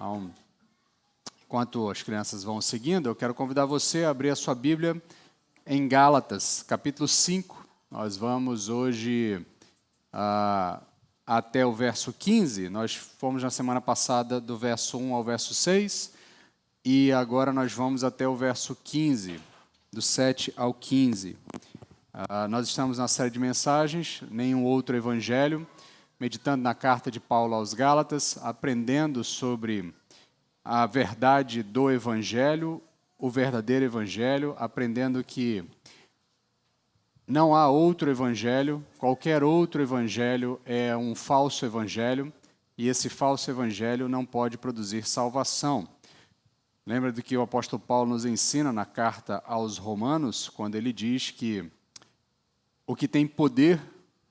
Então, enquanto as crianças vão seguindo, eu quero convidar você a abrir a sua Bíblia em Gálatas, capítulo 5. Nós vamos hoje até o verso 15. Nós fomos na semana passada do verso 1 ao verso 6, e agora nós vamos até o verso 15, do 7 ao 15. Nós estamos na série de mensagens, Nenhum Outro Evangelho, meditando na carta de Paulo aos Gálatas, aprendendo sobre a verdade do Evangelho, o verdadeiro Evangelho, aprendendo que não há outro Evangelho, qualquer outro Evangelho é um falso Evangelho, e esse falso Evangelho não pode produzir salvação. Lembra do que o apóstolo Paulo nos ensina na carta aos Romanos, quando ele diz que o que tem poder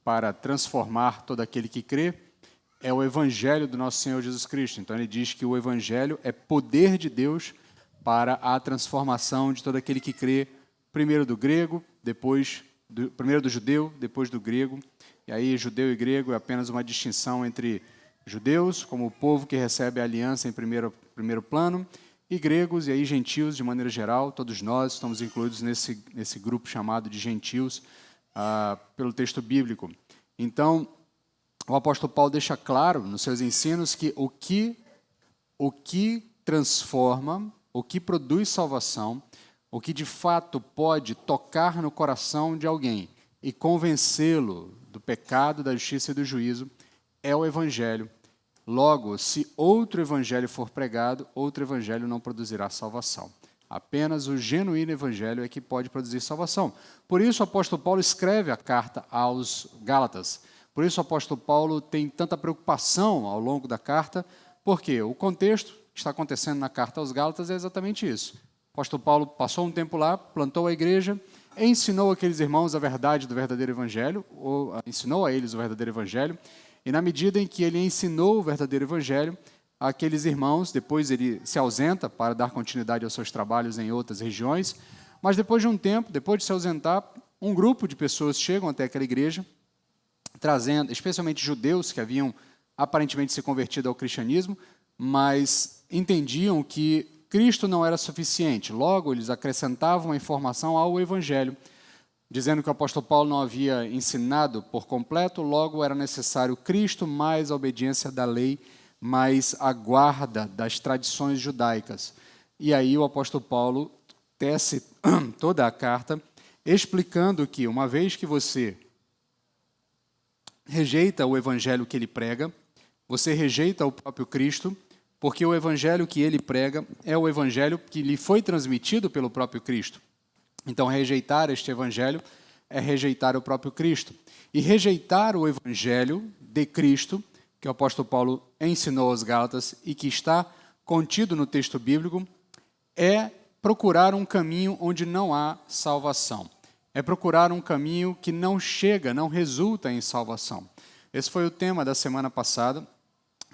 para transformar todo aquele que crê é o Evangelho do nosso Senhor Jesus Cristo. Então ele diz que o Evangelho é poder de Deus para a transformação de todo aquele que crê, primeiro do grego, primeiro do judeu, depois do grego. E aí judeu e grego é apenas uma distinção entre judeus, como o povo que recebe a aliança em primeiro plano, e gregos, e aí gentios de maneira geral. Todos nós estamos incluídos nesse grupo chamado de gentios, pelo texto bíblico. Então, o apóstolo Paulo deixa claro nos seus ensinos que o que transforma, o que produz salvação, o que de fato pode tocar no coração de alguém e convencê-lo do pecado, da justiça e do juízo, é o Evangelho. Logo, se outro Evangelho for pregado, outro Evangelho não produzirá salvação. Apenas o genuíno Evangelho é que pode produzir salvação. Por isso o apóstolo Paulo escreve a carta aos Gálatas. Por isso o apóstolo Paulo tem tanta preocupação ao longo da carta, porque o contexto que está acontecendo na carta aos Gálatas é exatamente isso. O apóstolo Paulo passou um tempo lá, plantou a igreja, ensinou aqueles irmãos a verdade do verdadeiro Evangelho, ou ensinou a eles o verdadeiro Evangelho, e na medida em que ele ensinou o verdadeiro Evangelho, aqueles irmãos, depois ele se ausenta para dar continuidade aos seus trabalhos em outras regiões, mas depois de um tempo, depois de se ausentar, um grupo de pessoas chegam até aquela igreja, trazendo, especialmente judeus que haviam aparentemente se convertido ao cristianismo, mas entendiam que Cristo não era suficiente. Logo, eles acrescentavam a informação ao Evangelho, dizendo que o apóstolo Paulo não havia ensinado por completo, logo era necessário Cristo mais a obediência da lei, mais a guarda das tradições judaicas. E aí o apóstolo Paulo tece toda a carta, explicando que, uma vez que você rejeita o evangelho que ele prega, você rejeita o próprio Cristo, porque o evangelho que ele prega é o evangelho que lhe foi transmitido pelo próprio Cristo. Então, rejeitar este evangelho é rejeitar o próprio Cristo. E rejeitar o evangelho de Cristo, que o apóstolo Paulo ensinou aos Gálatas e que está contido no texto bíblico, é procurar um caminho onde não há salvação. É procurar um caminho que não chega, não resulta em salvação. Esse foi o tema da semana passada,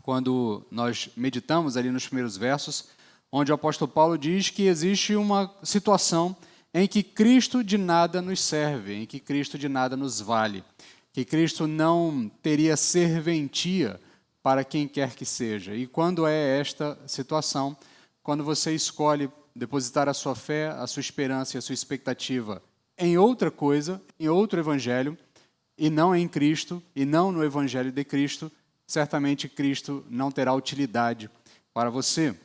quando nós meditamos ali nos primeiros versos, onde o apóstolo Paulo diz que existe uma situação em que Cristo de nada nos serve, em que Cristo de nada nos vale, que Cristo não teria serventia para quem quer que seja. E quando é esta situação, quando você escolhe depositar a sua fé, a sua esperança e a sua expectativa em outra coisa, em outro evangelho, e não em Cristo, e não no evangelho de Cristo, certamente Cristo não terá utilidade para você.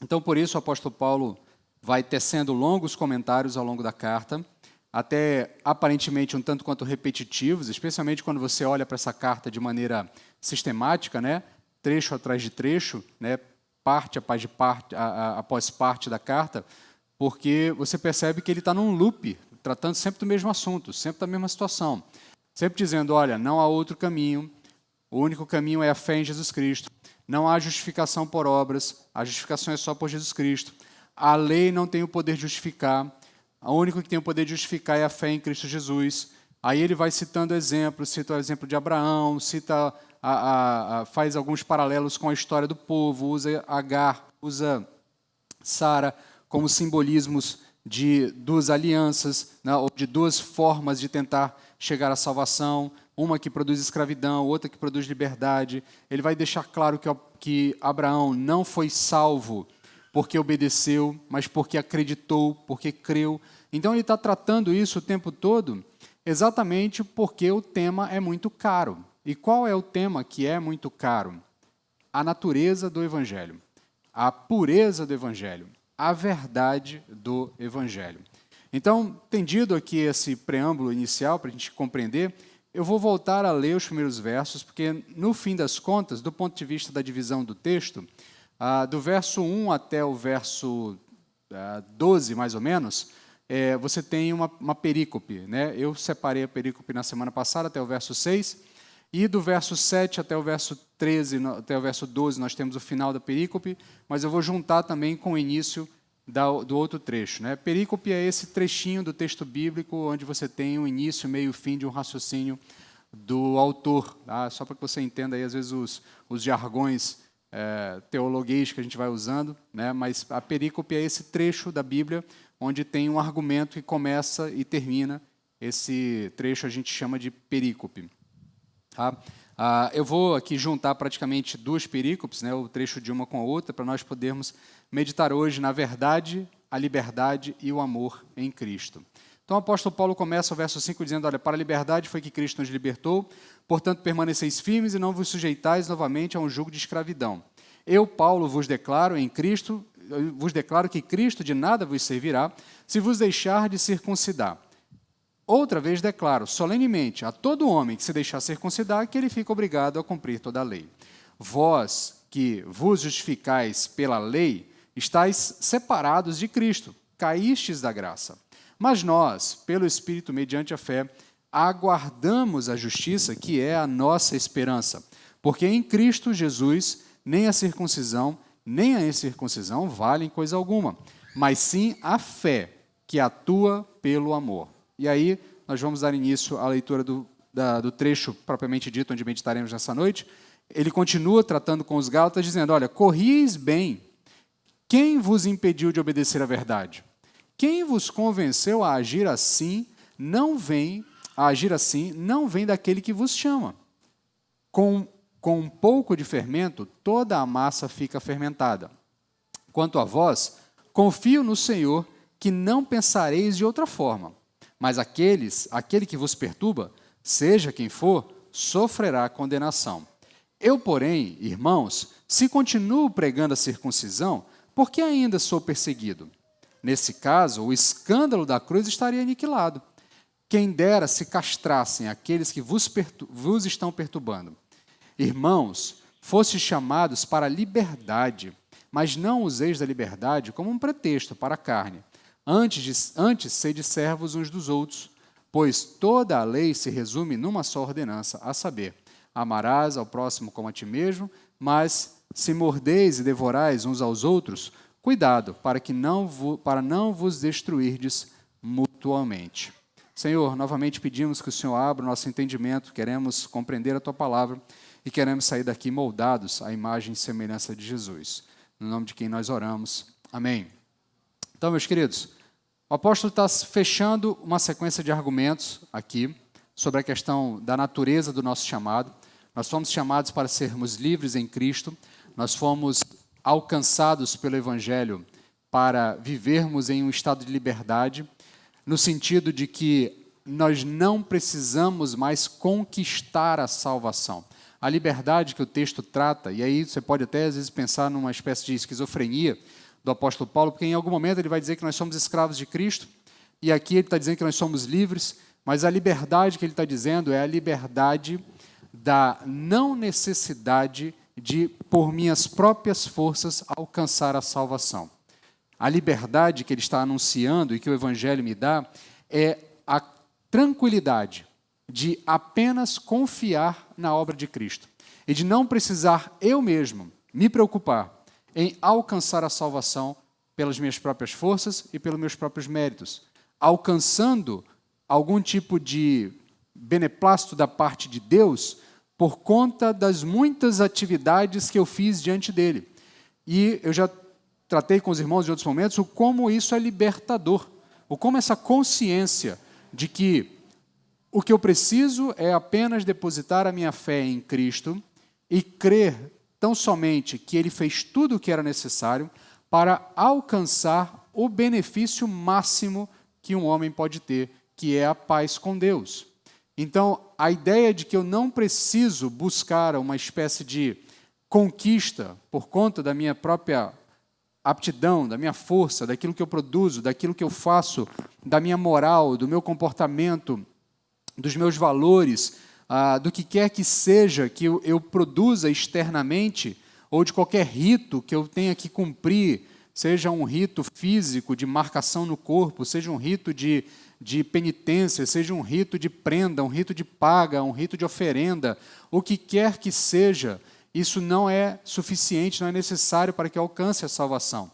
Então, por isso, o apóstolo Paulo vai tecendo longos comentários ao longo da carta, até aparentemente um tanto quanto repetitivos, especialmente quando você olha para essa carta de maneira sistemática, né? Trecho atrás de trecho, né? Parte após parte da carta, porque você percebe que ele está num loop, tratando sempre do mesmo assunto, sempre da mesma situação, sempre dizendo, olha, não há outro caminho, o único caminho é a fé em Jesus Cristo, não há justificação por obras, a justificação é só por Jesus Cristo, a lei não tem o poder de justificar, o único que tem o poder de justificar é a fé em Cristo Jesus. Aí ele vai citando exemplos, cita o exemplo de Abraão, faz alguns paralelos com a história do povo, usa Agar, usa Sara como simbolismos de duas alianças, né, ou de duas formas de tentar chegar à salvação, uma que produz escravidão, outra que produz liberdade. Ele vai deixar claro que que Abraão não foi salvo porque obedeceu, mas porque acreditou, porque creu. Então ele está tratando isso o tempo todo exatamente porque o tema é muito caro. E qual é o tema que é muito caro? A natureza do Evangelho, a pureza do Evangelho, a verdade do Evangelho. Então, tendido aqui esse preâmbulo inicial para a gente compreender, eu vou voltar a ler os primeiros versos, porque, no fim das contas, do ponto de vista da divisão do texto, do verso 1 até o verso 12, mais ou menos, você tem uma perícope, né? Eu separei a perícope na semana passada até o verso 6, e do verso 7 até o verso 13, até o verso 12, nós temos o final da perícope, mas eu vou juntar também com o início do outro trecho, né? Perícope é esse trechinho do texto bíblico onde você tem o início, meio e fim de um raciocínio do autor. Tá? Só para que você entenda aí, às vezes, os jargões teologuês que a gente vai usando, né? Mas a perícope é esse trecho da Bíblia onde tem um argumento que começa e termina. Esse trecho a gente chama de perícope. Tá? Eu vou aqui juntar praticamente duas perícopes, né, o trecho de uma com a outra, para nós podermos meditar hoje na verdade, a liberdade e o amor em Cristo. Então o apóstolo Paulo começa o verso 5 dizendo, olha, para a liberdade foi que Cristo nos libertou, portanto permaneceis firmes e não vos sujeitais novamente a um jugo de escravidão. Eu, Paulo, vos declaro que Cristo de nada vos servirá, se vos deixar de circuncidar. Outra vez declaro solenemente a todo homem que se deixar circuncidar que ele fica obrigado a cumprir toda a lei. Vós, que vos justificais pela lei, estáis separados de Cristo, caístes da graça. Mas nós, pelo Espírito, mediante a fé, aguardamos a justiça, que é a nossa esperança. Porque em Cristo Jesus, nem a circuncisão, nem a incircuncisão valem coisa alguma, mas sim a fé, que atua pelo amor. E aí, nós vamos dar início à leitura do trecho propriamente dito, onde meditaremos nessa noite. Ele continua tratando com os Gálatas, dizendo, olha, corrieis bem. Quem vos impediu de obedecer à verdade? Quem vos convenceu a agir assim, não vem daquele que vos chama. Com um pouco de fermento, toda a massa fica fermentada. Quanto a vós, confio no Senhor, que não pensareis de outra forma. Mas aquele que vos perturba, seja quem for, sofrerá condenação. Eu, porém, irmãos, se continuo pregando a circuncisão, por que ainda sou perseguido? Nesse caso, o escândalo da cruz estaria aniquilado. Quem dera se castrassem aqueles que vos estão perturbando. Irmãos, fostes chamados para a liberdade, mas não useis da liberdade como um pretexto para a carne. Antes sede servos uns dos outros, pois toda a lei se resume numa só ordenança, a saber, amarás ao próximo como a ti mesmo, mas se mordeis e devorais uns aos outros, cuidado, para não vos destruirdes mutuamente. Senhor, novamente pedimos que o Senhor abra o nosso entendimento, queremos compreender a Tua palavra e queremos sair daqui moldados à imagem e semelhança de Jesus. No nome de quem nós oramos. Amém. Então, meus queridos, o apóstolo está fechando uma sequência de argumentos aqui sobre a questão da natureza do nosso chamado. Nós fomos chamados para sermos livres em Cristo, nós fomos alcançados pelo Evangelho para vivermos em um estado de liberdade, no sentido de que nós não precisamos mais conquistar a salvação. A liberdade que o texto trata, e aí você pode até às vezes pensar numa espécie de esquizofrenia do apóstolo Paulo, porque em algum momento ele vai dizer que nós somos escravos de Cristo, e aqui ele está dizendo que nós somos livres, mas a liberdade que ele está dizendo é a liberdade da não necessidade de, por minhas próprias forças, alcançar a salvação. A liberdade que ele está anunciando e que o Evangelho me dá é a tranquilidade de apenas confiar na obra de Cristo e de não precisar eu mesmo me preocupar em alcançar a salvação pelas minhas próprias forças e pelos meus próprios méritos, alcançando algum tipo de beneplácito da parte de Deus por conta das muitas atividades que eu fiz diante dele. E eu já tratei com os irmãos em outros momentos o como isso é libertador, o como essa consciência de que o que eu preciso é apenas depositar a minha fé em Cristo e crer tão somente que ele fez tudo o que era necessário para alcançar o benefício máximo que um homem pode ter, que é a paz com Deus. Então, a ideia de que eu não preciso buscar uma espécie de conquista por conta da minha própria aptidão, da minha força, daquilo que eu produzo, daquilo que eu faço, da minha moral, do meu comportamento, dos meus valores, do que quer que seja que eu produza externamente, ou de qualquer rito que eu tenha que cumprir, seja um rito físico de marcação no corpo, seja um rito de penitência, seja um rito de prenda, um rito de paga, um rito de oferenda, o que quer que seja, isso não é suficiente, não é necessário para que eu alcance a salvação.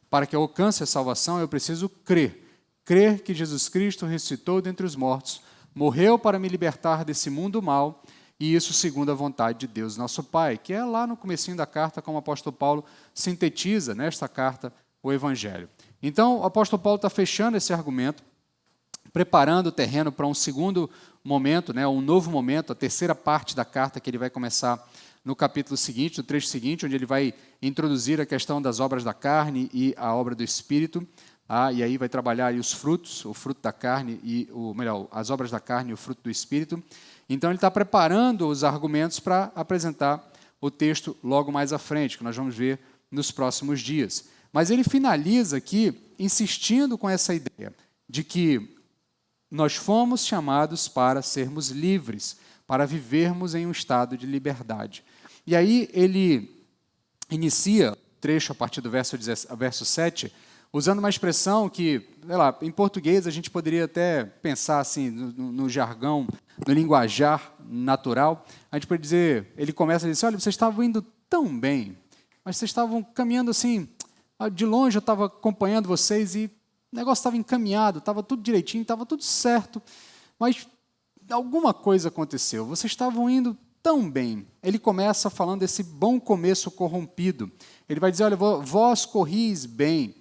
Para que eu alcance a salvação, eu preciso crer. Crer que Jesus Cristo ressuscitou dentre os mortos, morreu para me libertar desse mundo mal, e isso segundo a vontade de Deus, nosso Pai, que é lá no comecinho da carta, como o apóstolo Paulo sintetiza nesta carta o Evangelho. Então, o apóstolo Paulo está fechando esse argumento, preparando o terreno para um segundo momento, um novo momento, a terceira parte da carta que ele vai começar no capítulo seguinte, no trecho seguinte, onde ele vai introduzir a questão das obras da carne e a obra do Espírito, e aí vai trabalhar aí os frutos, o fruto da carne as obras da carne e o fruto do Espírito. Então ele está preparando os argumentos para apresentar o texto logo mais à frente, que nós vamos ver nos próximos dias. Mas ele finaliza aqui insistindo com essa ideia de que nós fomos chamados para sermos livres, para vivermos em um estado de liberdade. E aí ele inicia o trecho a partir do verso 7, usando uma expressão que, em português a gente poderia até pensar assim, no jargão, no linguajar natural, a gente pode dizer, ele começa a dizer, olha, vocês estavam indo tão bem, mas vocês estavam caminhando assim, de longe eu estava acompanhando vocês e o negócio estava encaminhado, estava tudo direitinho, estava tudo certo, mas alguma coisa aconteceu, vocês estavam indo tão bem. Ele começa falando desse bom começo corrompido. Ele vai dizer, olha, vós corris bem.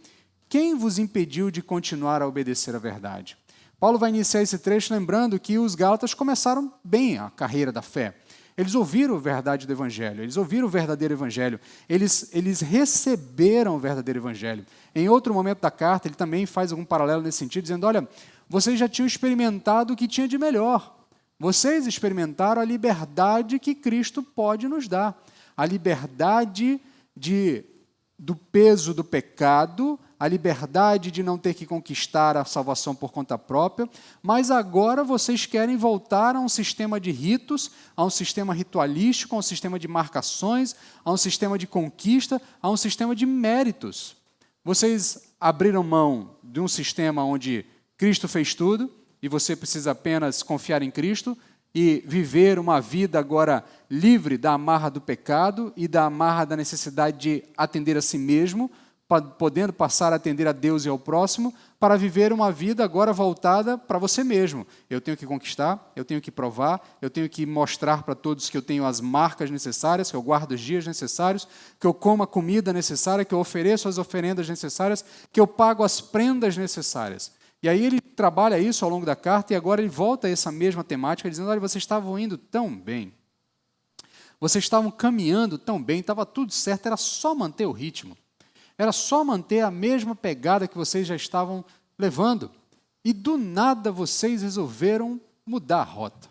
Quem vos impediu de continuar a obedecer à verdade? Paulo vai iniciar esse trecho lembrando que os gálatas começaram bem a carreira da fé. Eles ouviram a verdade do Evangelho, eles ouviram o verdadeiro Evangelho, eles receberam o verdadeiro Evangelho. Em outro momento da carta, ele também faz algum paralelo nesse sentido, dizendo, olha, vocês já tinham experimentado o que tinha de melhor. Vocês experimentaram a liberdade que Cristo pode nos dar. A liberdade do peso do pecado, a liberdade de não ter que conquistar a salvação por conta própria, mas agora vocês querem voltar a um sistema de ritos, a um sistema ritualístico, a um sistema de marcações, a um sistema de conquista, a um sistema de méritos. Vocês abriram mão de um sistema onde Cristo fez tudo, e você precisa apenas confiar em Cristo e viver uma vida agora livre da amarra do pecado e da amarra da necessidade de atender a si mesmo, podendo passar a atender a Deus e ao próximo, para viver uma vida agora voltada para você mesmo. Eu tenho que conquistar, eu tenho que provar, eu tenho que mostrar para todos que eu tenho as marcas necessárias, que eu guardo os dias necessários, que eu como a comida necessária, que eu ofereço as oferendas necessárias, que eu pago as prendas necessárias. E aí ele trabalha isso ao longo da carta e agora ele volta a essa mesma temática, dizendo, olha, vocês estavam indo tão bem, vocês estavam caminhando tão bem, estava tudo certo, era só manter o ritmo, era só manter a mesma pegada que vocês já estavam levando. E do nada vocês resolveram mudar a rota,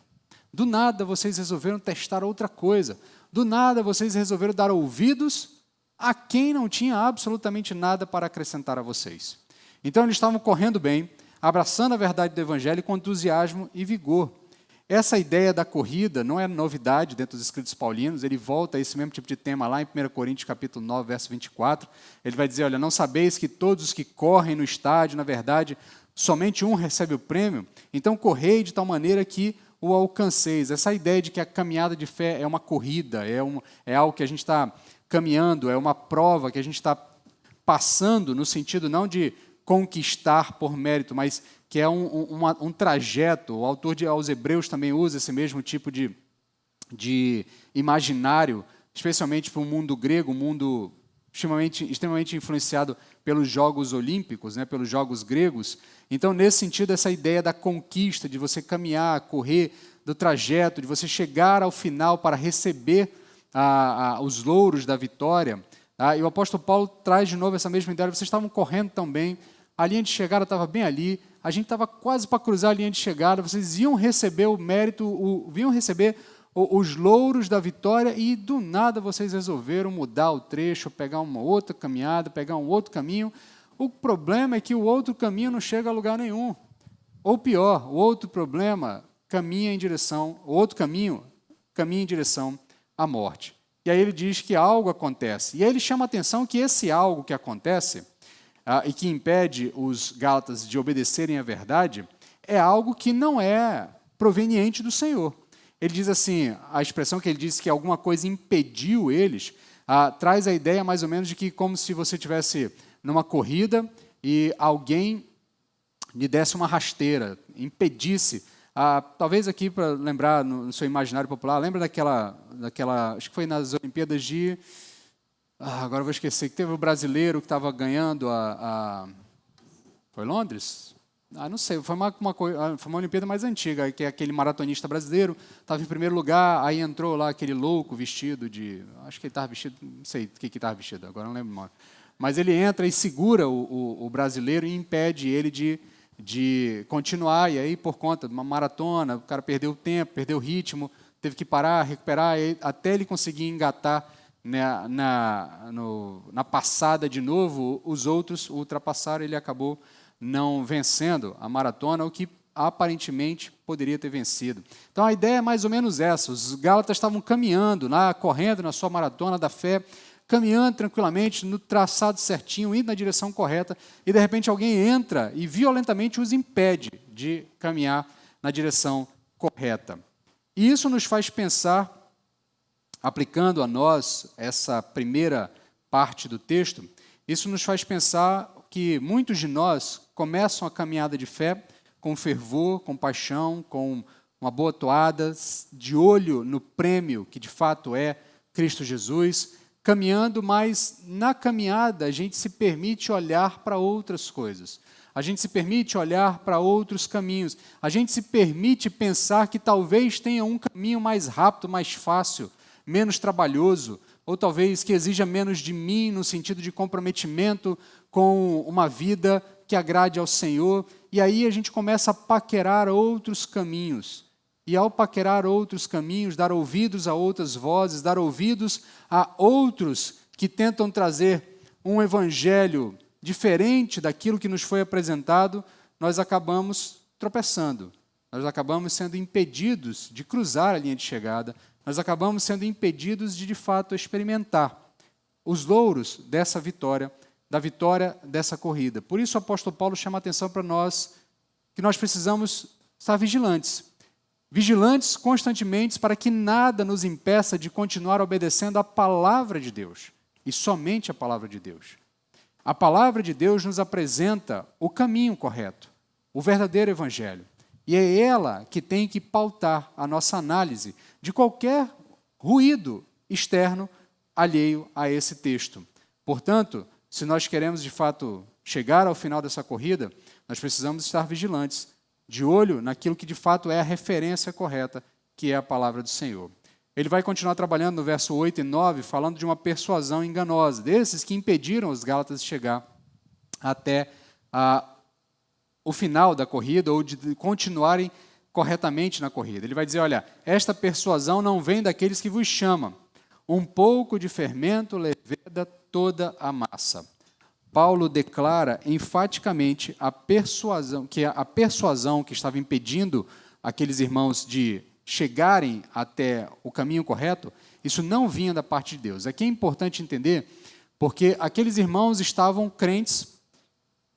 do nada vocês resolveram testar outra coisa, do nada vocês resolveram dar ouvidos a quem não tinha absolutamente nada para acrescentar a vocês. Então, eles estavam correndo bem, abraçando a verdade do Evangelho com entusiasmo e vigor. Essa ideia da corrida não é novidade dentro dos escritos paulinos, ele volta a esse mesmo tipo de tema lá em 1 Coríntios, capítulo 9, verso 24. Ele vai dizer, olha, não sabeis que todos os que correm no estádio, na verdade, somente um recebe o prêmio? Então, correi de tal maneira que o alcanceis. Essa ideia de que a caminhada de fé é uma corrida, é algo que a gente está caminhando, é uma prova que a gente está passando, no sentido não de conquistar por mérito, mas que é um trajeto. O autor aos Hebreus também usa esse mesmo tipo de imaginário, especialmente para o mundo grego, um mundo extremamente influenciado pelos Jogos Olímpicos, pelos Jogos gregos. Então, nesse sentido, essa ideia da conquista, de você caminhar, correr, do trajeto, de você chegar ao final para receber os louros da vitória. E o apóstolo Paulo traz de novo essa mesma ideia. Vocês estavam correndo tão bem, a linha de chegada estava bem ali, a gente estava quase para cruzar a linha de chegada, vocês iam receber o mérito, iam receber os louros da vitória e do nada vocês resolveram mudar o trecho, pegar uma outra caminhada, pegar um outro caminho. O problema é que o outro caminho não chega a lugar nenhum. Ou pior, o outro problema caminha em direção, o outro caminho caminha em direção à morte. E aí ele diz que algo acontece. E aí ele chama a atenção que esse algo que acontece e que impede os Gálatas de obedecerem à verdade é algo que não é proveniente do Senhor. Ele diz assim, a expressão que ele diz que alguma coisa impediu eles, traz a ideia mais ou menos de que como se você estivesse numa corrida e alguém lhe desse uma rasteira, impedisse. Talvez aqui, para lembrar no seu imaginário popular, lembra daquela, acho que foi nas Olimpíadas de... agora eu vou esquecer, que teve o brasileiro que estava ganhando foi Londres? Não sei, foi uma Olimpíada mais antiga, que é aquele maratonista brasileiro, estava em primeiro lugar, aí entrou lá aquele louco vestido de... acho que ele estava vestido, não sei o que estava vestido, agora não lembro mais. Mas ele entra e segura o brasileiro e impede ele de continuar, e aí, por conta de uma maratona, o cara perdeu o tempo, perdeu o ritmo, teve que parar, recuperar, até ele conseguir engatar na passada de novo, os outros ultrapassaram, ele acabou não vencendo a maratona, o que aparentemente poderia ter vencido. Então a ideia é mais ou menos essa, os Gálatas estavam caminhando, correndo na sua maratona da fé, caminhando tranquilamente, no traçado certinho, indo na direção correta, e de repente alguém entra e violentamente os impede de caminhar na direção correta. E isso nos faz pensar, aplicando a nós essa primeira parte do texto, isso nos faz pensar que muitos de nós começam a caminhada de fé com fervor, com paixão, com uma boa toada, de olho no prêmio que de fato é Cristo Jesus, caminhando, mas na caminhada a gente se permite olhar para outras coisas. A gente se permite olhar para outros caminhos. A gente se permite pensar que talvez tenha um caminho mais rápido, mais fácil, menos trabalhoso, ou talvez que exija menos de mim no sentido de comprometimento com uma vida que agrade ao Senhor. E aí a gente começa a paquerar outros caminhos. E ao paquerar outros caminhos, dar ouvidos a outras vozes, dar ouvidos a outros que tentam trazer um evangelho diferente daquilo que nos foi apresentado, nós acabamos tropeçando, nós acabamos sendo impedidos de cruzar a linha de chegada, nós acabamos sendo impedidos de fato, experimentar os louros dessa vitória, da vitória dessa corrida. Por isso o apóstolo Paulo chama a atenção para nós, que nós precisamos estar vigilantes. Vigilantes constantemente para que nada nos impeça de continuar obedecendo a palavra de Deus, e somente a palavra de Deus. A palavra de Deus nos apresenta o caminho correto, o verdadeiro evangelho, e é ela que tem que pautar a nossa análise de qualquer ruído externo alheio a esse texto. Portanto, se nós queremos de fato chegar ao final dessa corrida, nós precisamos estar vigilantes, de olho naquilo que de fato é a referência correta, que é a palavra do Senhor. Ele vai continuar trabalhando no verso 8 e 9, falando de uma persuasão enganosa, desses que impediram os Gálatas de chegar até o final da corrida, ou de continuarem corretamente na corrida. Ele vai dizer, olha, esta persuasão não vem daqueles que vos chamam. Um pouco de fermento leveda toda a massa. Paulo declara enfaticamente a persuasão que estava impedindo aqueles irmãos de chegarem até o caminho correto, isso não vinha da parte de Deus. Aqui é importante entender, porque aqueles irmãos estavam crentes,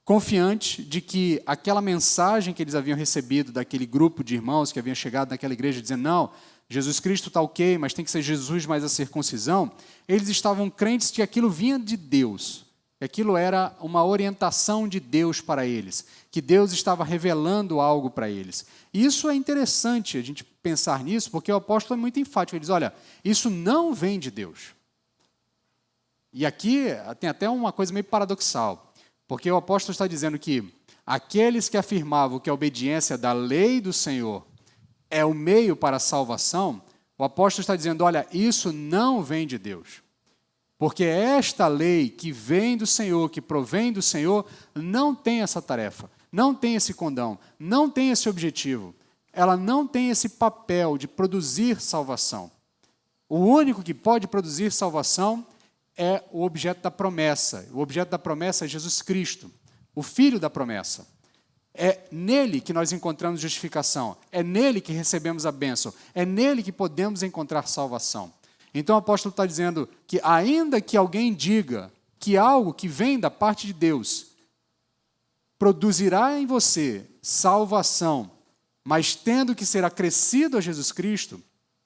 confiantes de que aquela mensagem que eles haviam recebido daquele grupo de irmãos que haviam chegado naquela igreja dizendo, não, Jesus Cristo está ok, mas tem que ser Jesus mais a circuncisão, eles estavam crentes que aquilo vinha de Deus. Aquilo era uma orientação de Deus para eles, que Deus estava revelando algo para eles. E isso é interessante a gente pensar nisso, porque o apóstolo é muito enfático. Ele diz, olha, isso não vem de Deus. E aqui tem até uma coisa meio paradoxal, porque o apóstolo está dizendo que aqueles que afirmavam que a obediência da lei do Senhor é o meio para a salvação, O apóstolo está dizendo, olha, isso não vem de Deus. Porque esta lei que vem do Senhor, que provém do Senhor, não tem essa tarefa, não tem esse condão, não tem esse objetivo. Ela não tem esse papel de produzir salvação. O único que pode produzir salvação é o objeto da promessa. O objeto da promessa é Jesus Cristo, o Filho da promessa. É nele que nós encontramos justificação, é nele que recebemos a bênção, é nele que podemos encontrar salvação. Então o apóstolo está dizendo que ainda que alguém diga que algo que vem da parte de Deus produzirá em você salvação, mas tendo que ser acrescido a Jesus Cristo,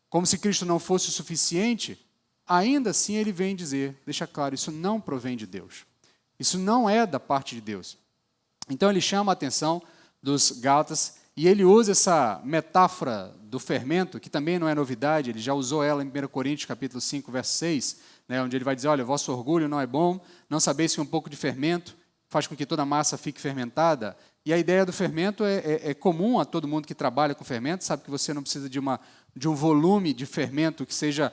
como se Cristo não fosse o suficiente, ainda assim ele vem dizer, deixa claro, isso não provém de Deus. Isso não é da parte de Deus. Então ele chama a atenção dos Gálatas e ele usa essa metáfora do fermento, que também não é novidade, ele já usou ela em 1 Coríntios capítulo 5, verso 6, né, onde ele vai dizer, olha, vosso orgulho não é bom, não sabeis que um pouco de fermento faz com que toda a massa fique fermentada. E a ideia do fermento é comum a todo mundo que trabalha com fermento, sabe que você não precisa de um volume de fermento que seja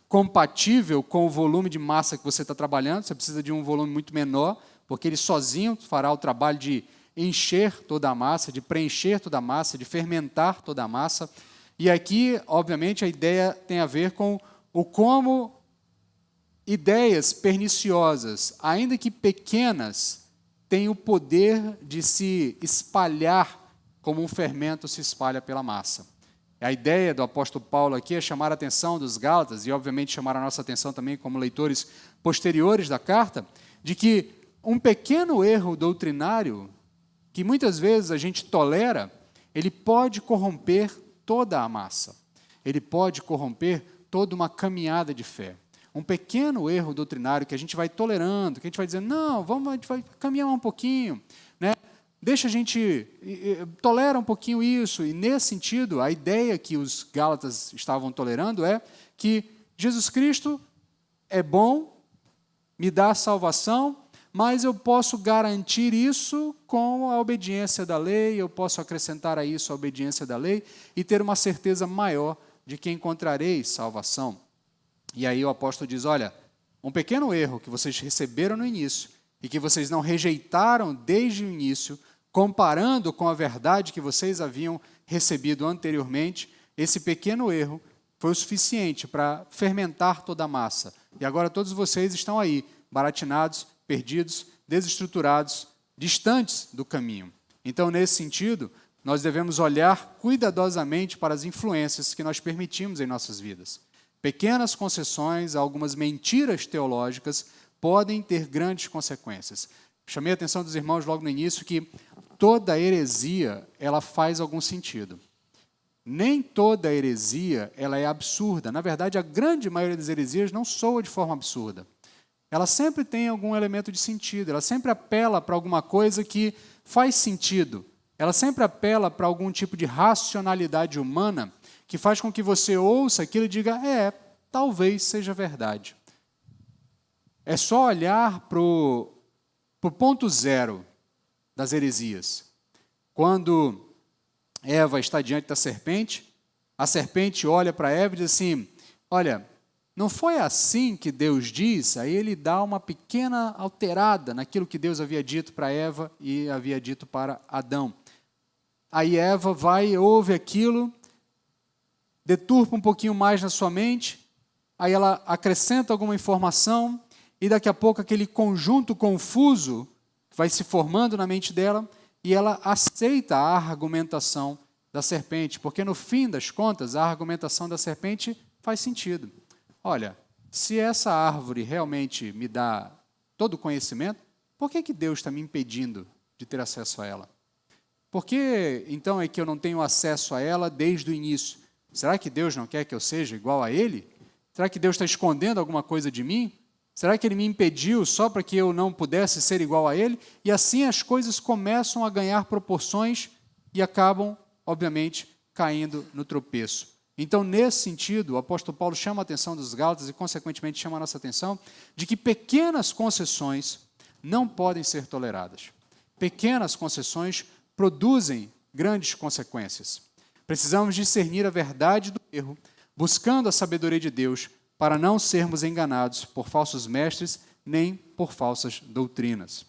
compatível com o volume de massa que você está trabalhando, você precisa de um volume muito menor, porque ele sozinho fará o trabalho de encher toda a massa, de preencher toda a massa, de fermentar toda a massa. E aqui, obviamente, a ideia tem a ver com o como ideias perniciosas, ainda que pequenas, têm o poder de se espalhar como um fermento se espalha pela massa. A ideia do apóstolo Paulo aqui é chamar a atenção dos Gálatas, e obviamente chamar a nossa atenção também como leitores posteriores da carta, de que um pequeno erro doutrinário, que muitas vezes a gente tolera, ele pode corromper toda a massa. Ele pode corromper toda uma caminhada de fé. Um pequeno erro doutrinário que a gente vai tolerando, que a gente vai dizendo, não, a gente vai caminhar um pouquinho, né? Deixa a gente, tolera um pouquinho isso. E nesse sentido, a ideia que os Gálatas estavam tolerando é que Jesus Cristo é bom, me dá salvação, mas eu posso garantir isso com a obediência da lei, eu posso acrescentar a isso a obediência da lei e ter uma certeza maior de que encontrarei salvação. E aí o apóstolo diz, olha, um pequeno erro que vocês receberam no início e que vocês não rejeitaram desde o início, comparando com a verdade que vocês haviam recebido anteriormente, esse pequeno erro foi o suficiente para fermentar toda a massa. E agora todos vocês estão aí, baratinados, perdidos, desestruturados, distantes do caminho. Então, nesse sentido, nós devemos olhar cuidadosamente para as influências que nós permitimos em nossas vidas. Pequenas concessões, algumas mentiras teológicas, podem ter grandes consequências. Chamei a atenção dos irmãos logo no início que toda heresia, ela faz algum sentido. Nem toda heresia ela é absurda. Na verdade, a grande maioria das heresias não soa de forma absurda. Ela sempre tem algum elemento de sentido, ela sempre apela para alguma coisa que faz sentido. Ela sempre apela para algum tipo de racionalidade humana que faz com que você ouça aquilo e diga, talvez seja verdade. É só olhar para o ponto zero das heresias. Quando Eva está diante da serpente, a serpente olha para Eva e diz assim, olha, não foi assim que Deus diz? Aí ele dá uma pequena alterada naquilo que Deus havia dito para Eva e havia dito para Adão. Aí Eva vai, ouve aquilo, deturpa um pouquinho mais na sua mente, aí ela acrescenta alguma informação e daqui a pouco aquele conjunto confuso vai se formando na mente dela e ela aceita a argumentação da serpente, porque no fim das contas a argumentação da serpente faz sentido. Olha, se essa árvore realmente me dá todo o conhecimento, por que Deus está me impedindo de ter acesso a ela? Por que, então, é que eu não tenho acesso a ela desde o início? Será que Deus não quer que eu seja igual a Ele? Será que Deus está escondendo alguma coisa de mim? Será que Ele me impediu só para que eu não pudesse ser igual a Ele? E assim as coisas começam a ganhar proporções e acabam, obviamente, caindo no tropeço. Então, nesse sentido, o apóstolo Paulo chama a atenção dos Gálatas e, consequentemente, chama a nossa atenção de que pequenas concessões não podem ser toleradas. Pequenas concessões produzem grandes consequências. Precisamos discernir a verdade do erro, buscando a sabedoria de Deus, para não sermos enganados por falsos mestres, nem por falsas doutrinas.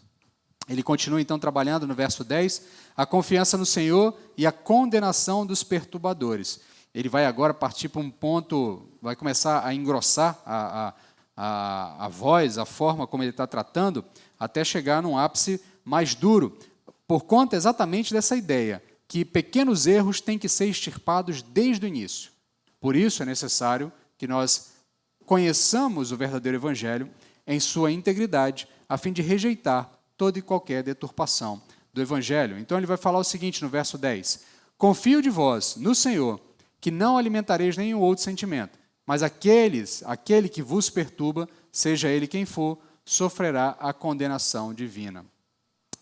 Ele continua então trabalhando no verso 10, a confiança no Senhor e a condenação dos perturbadores. Ele vai agora partir para um ponto, vai começar a engrossar a voz, a forma como ele está tratando, até chegar num ápice mais duro, por conta exatamente dessa ideia, que pequenos erros têm que ser extirpados desde o início. Por isso é necessário que nós conheçamos o verdadeiro Evangelho em sua integridade, a fim de rejeitar toda e qualquer deturpação do Evangelho. Então ele vai falar o seguinte no verso 10, confio de vós, no Senhor, que não alimentareis nenhum outro sentimento, mas aquele que vos perturba, seja ele quem for, sofrerá a condenação divina.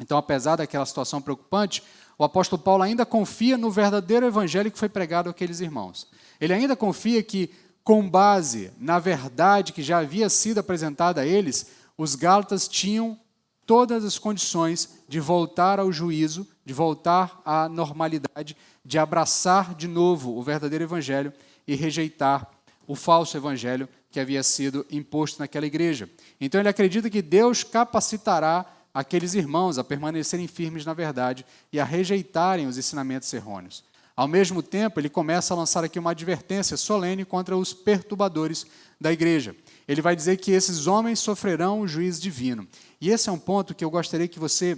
Então, apesar daquela situação preocupante, o apóstolo Paulo ainda confia no verdadeiro evangelho que foi pregado àqueles irmãos. Ele ainda confia que, com base na verdade que já havia sido apresentada a eles, os gálatas tinham todas as condições de voltar ao juízo, de voltar à normalidade, de abraçar de novo o verdadeiro evangelho e rejeitar o falso evangelho que havia sido imposto naquela igreja. Então ele acredita que Deus capacitará aqueles irmãos a permanecerem firmes na verdade e a rejeitarem os ensinamentos errôneos. Ao mesmo tempo, ele começa a lançar aqui uma advertência solene contra os perturbadores da igreja. Ele vai dizer que esses homens sofrerão o juízo divino. E esse é um ponto que eu gostaria que você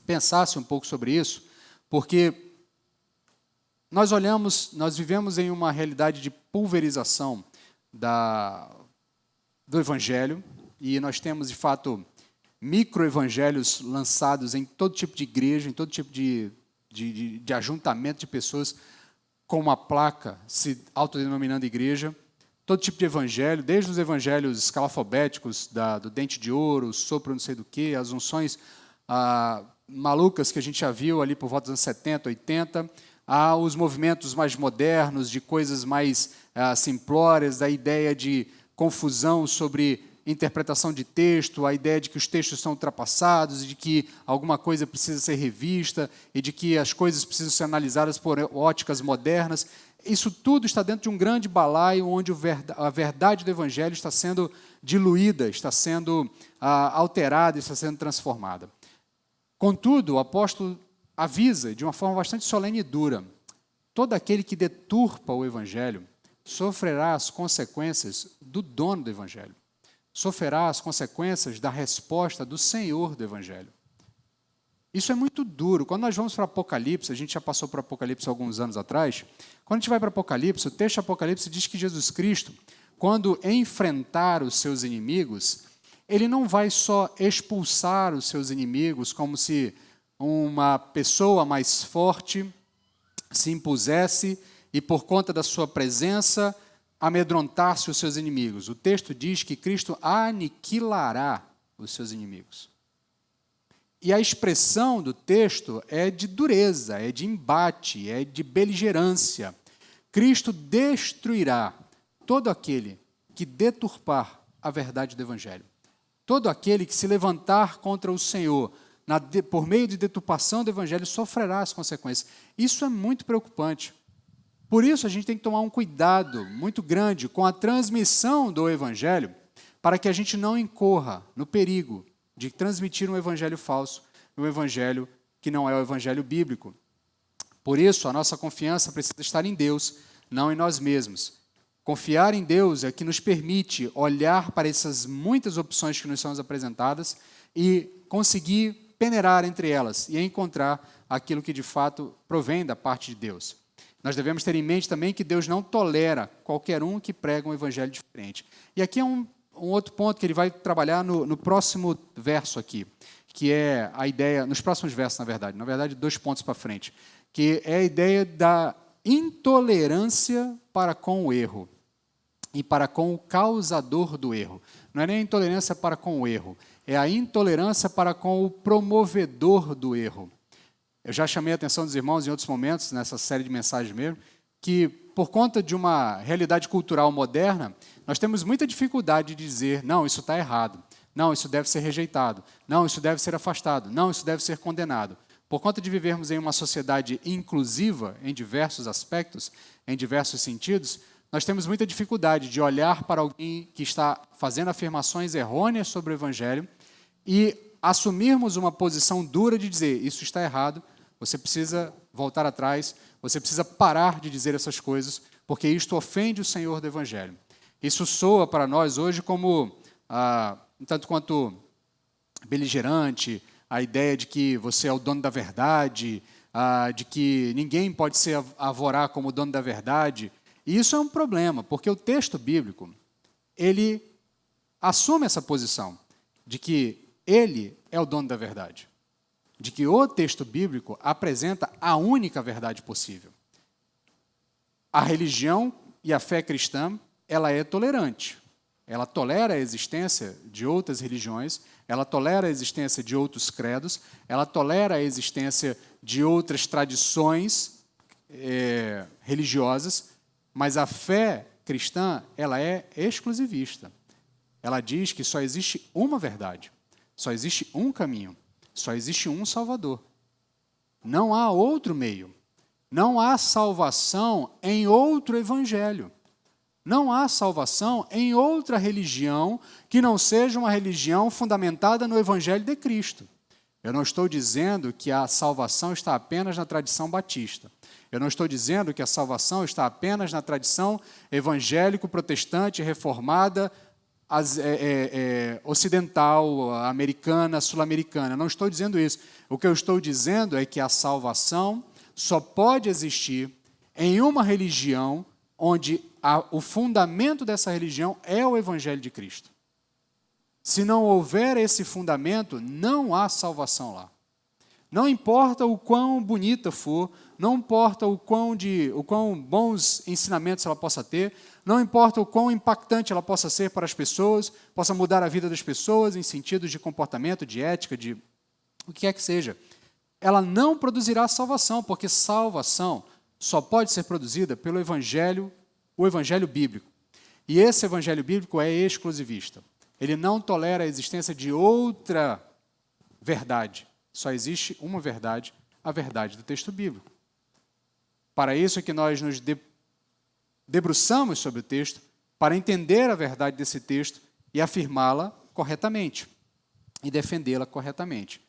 pensasse um pouco sobre isso, porque nós vivemos em uma realidade de pulverização do Evangelho, e nós temos, de fato, microevangelhos lançados em todo tipo de igreja, em todo tipo de ajuntamento de pessoas com uma placa se autodenominando igreja, todo tipo de evangelho, desde os evangelhos escalafobéticos, do dente de ouro, o sopro não sei do que, as unções malucas que a gente já viu ali por volta dos anos 70, 80, os movimentos mais modernos, de coisas mais simplórias, da ideia de confusão sobre interpretação de texto, a ideia de que os textos são ultrapassados, e de que alguma coisa precisa ser revista, e de que as coisas precisam ser analisadas por óticas modernas. Isso tudo está dentro de um grande balaio onde a verdade do Evangelho está sendo diluída, está sendo alterada, está sendo transformada. Contudo, o apóstolo avisa de uma forma bastante solene e dura: todo aquele que deturpa o Evangelho sofrerá as consequências do dono do Evangelho, sofrerá as consequências da resposta do Senhor do Evangelho. Isso é muito duro. Quando nós vamos para Apocalipse, a gente já passou por Apocalipse alguns anos atrás, quando a gente vai para Apocalipse, o texto de Apocalipse diz que Jesus Cristo, quando enfrentar os seus inimigos, ele não vai só expulsar os seus inimigos como se uma pessoa mais forte se impusesse e, por conta da sua presença, amedrontasse os seus inimigos. O texto diz que Cristo aniquilará os seus inimigos. E a expressão do texto é de dureza, é de embate, é de beligerância. Cristo destruirá todo aquele que deturpar a verdade do Evangelho. Todo aquele que se levantar contra o Senhor, por meio de deturpação do Evangelho, sofrerá as consequências. Isso é muito preocupante. Por isso, a gente tem que tomar um cuidado muito grande com a transmissão do Evangelho, para que a gente não incorra no perigo de transmitir um evangelho falso, um evangelho que não é o evangelho bíblico. Por isso, a nossa confiança precisa estar em Deus, não em nós mesmos. Confiar em Deus é que nos permite olhar para essas muitas opções que nos são apresentadas e conseguir peneirar entre elas e encontrar aquilo que de fato provém da parte de Deus. Nós devemos ter em mente também que Deus não tolera qualquer um que prega um evangelho diferente. E aqui é um outro ponto que ele vai trabalhar no próximo verso aqui, que é a ideia, nos próximos versos, na verdade 2 pontos para frente, que é a ideia da intolerância para com o erro e para com o causador do erro. Não é nem a intolerância para com o erro, é a intolerância para com o promovedor do erro. Eu já chamei a atenção dos irmãos em outros momentos, nessa série de mensagens mesmo, que por conta de uma realidade cultural moderna, nós temos muita dificuldade de dizer, não, isso está errado, não, isso deve ser rejeitado, não, isso deve ser afastado, não, isso deve ser condenado. Por conta de vivermos em uma sociedade inclusiva, em diversos aspectos, em diversos sentidos, nós temos muita dificuldade de olhar para alguém que está fazendo afirmações errôneas sobre o Evangelho e assumirmos uma posição dura de dizer, isso está errado, você precisa voltar atrás, você precisa parar de dizer essas coisas, porque isto ofende o Senhor do Evangelho. Isso soa para nós hoje como, um tanto quanto beligerante, a ideia de que você é o dono da verdade, de que ninguém pode se arvorar como dono da verdade. E isso é um problema, porque o texto bíblico, ele assume essa posição de que ele é o dono da verdade, de que o texto bíblico apresenta a única verdade possível. A religião e a fé cristã, ela é tolerante. Ela tolera a existência de outras religiões, ela tolera a existência de outros credos, ela tolera a existência de outras tradições religiosas, mas a fé cristã, ela é exclusivista. Ela diz que só existe uma verdade, só existe um caminho, só existe um Salvador. Não há outro meio. Não há salvação em outro evangelho. Não há salvação em outra religião que não seja uma religião fundamentada no Evangelho de Cristo. Eu não estou dizendo que a salvação está apenas na tradição batista. Eu não estou dizendo que a salvação está apenas na tradição evangélico-protestante, reformada, ocidental, americana, sul-americana. Eu não estou dizendo isso. O que eu estou dizendo é que a salvação só pode existir em uma religião onde o fundamento dessa religião é o Evangelho de Cristo. Se não houver esse fundamento, não há salvação lá. Não importa o quão bonita for, não importa o quão bons ensinamentos ela possa ter, não importa o quão impactante ela possa ser para as pessoas, possa mudar a vida das pessoas em sentido de comportamento, de ética, de o que quer que seja. Ela não produzirá salvação, porque salvação só pode ser produzida pelo Evangelho, o Evangelho bíblico. E esse Evangelho bíblico é exclusivista. Ele não tolera a existência de outra verdade. Só existe uma verdade, a verdade do texto bíblico. Para isso é que nós nos debruçamos sobre o texto, para entender a verdade desse texto e afirmá-la corretamente, e defendê-la corretamente.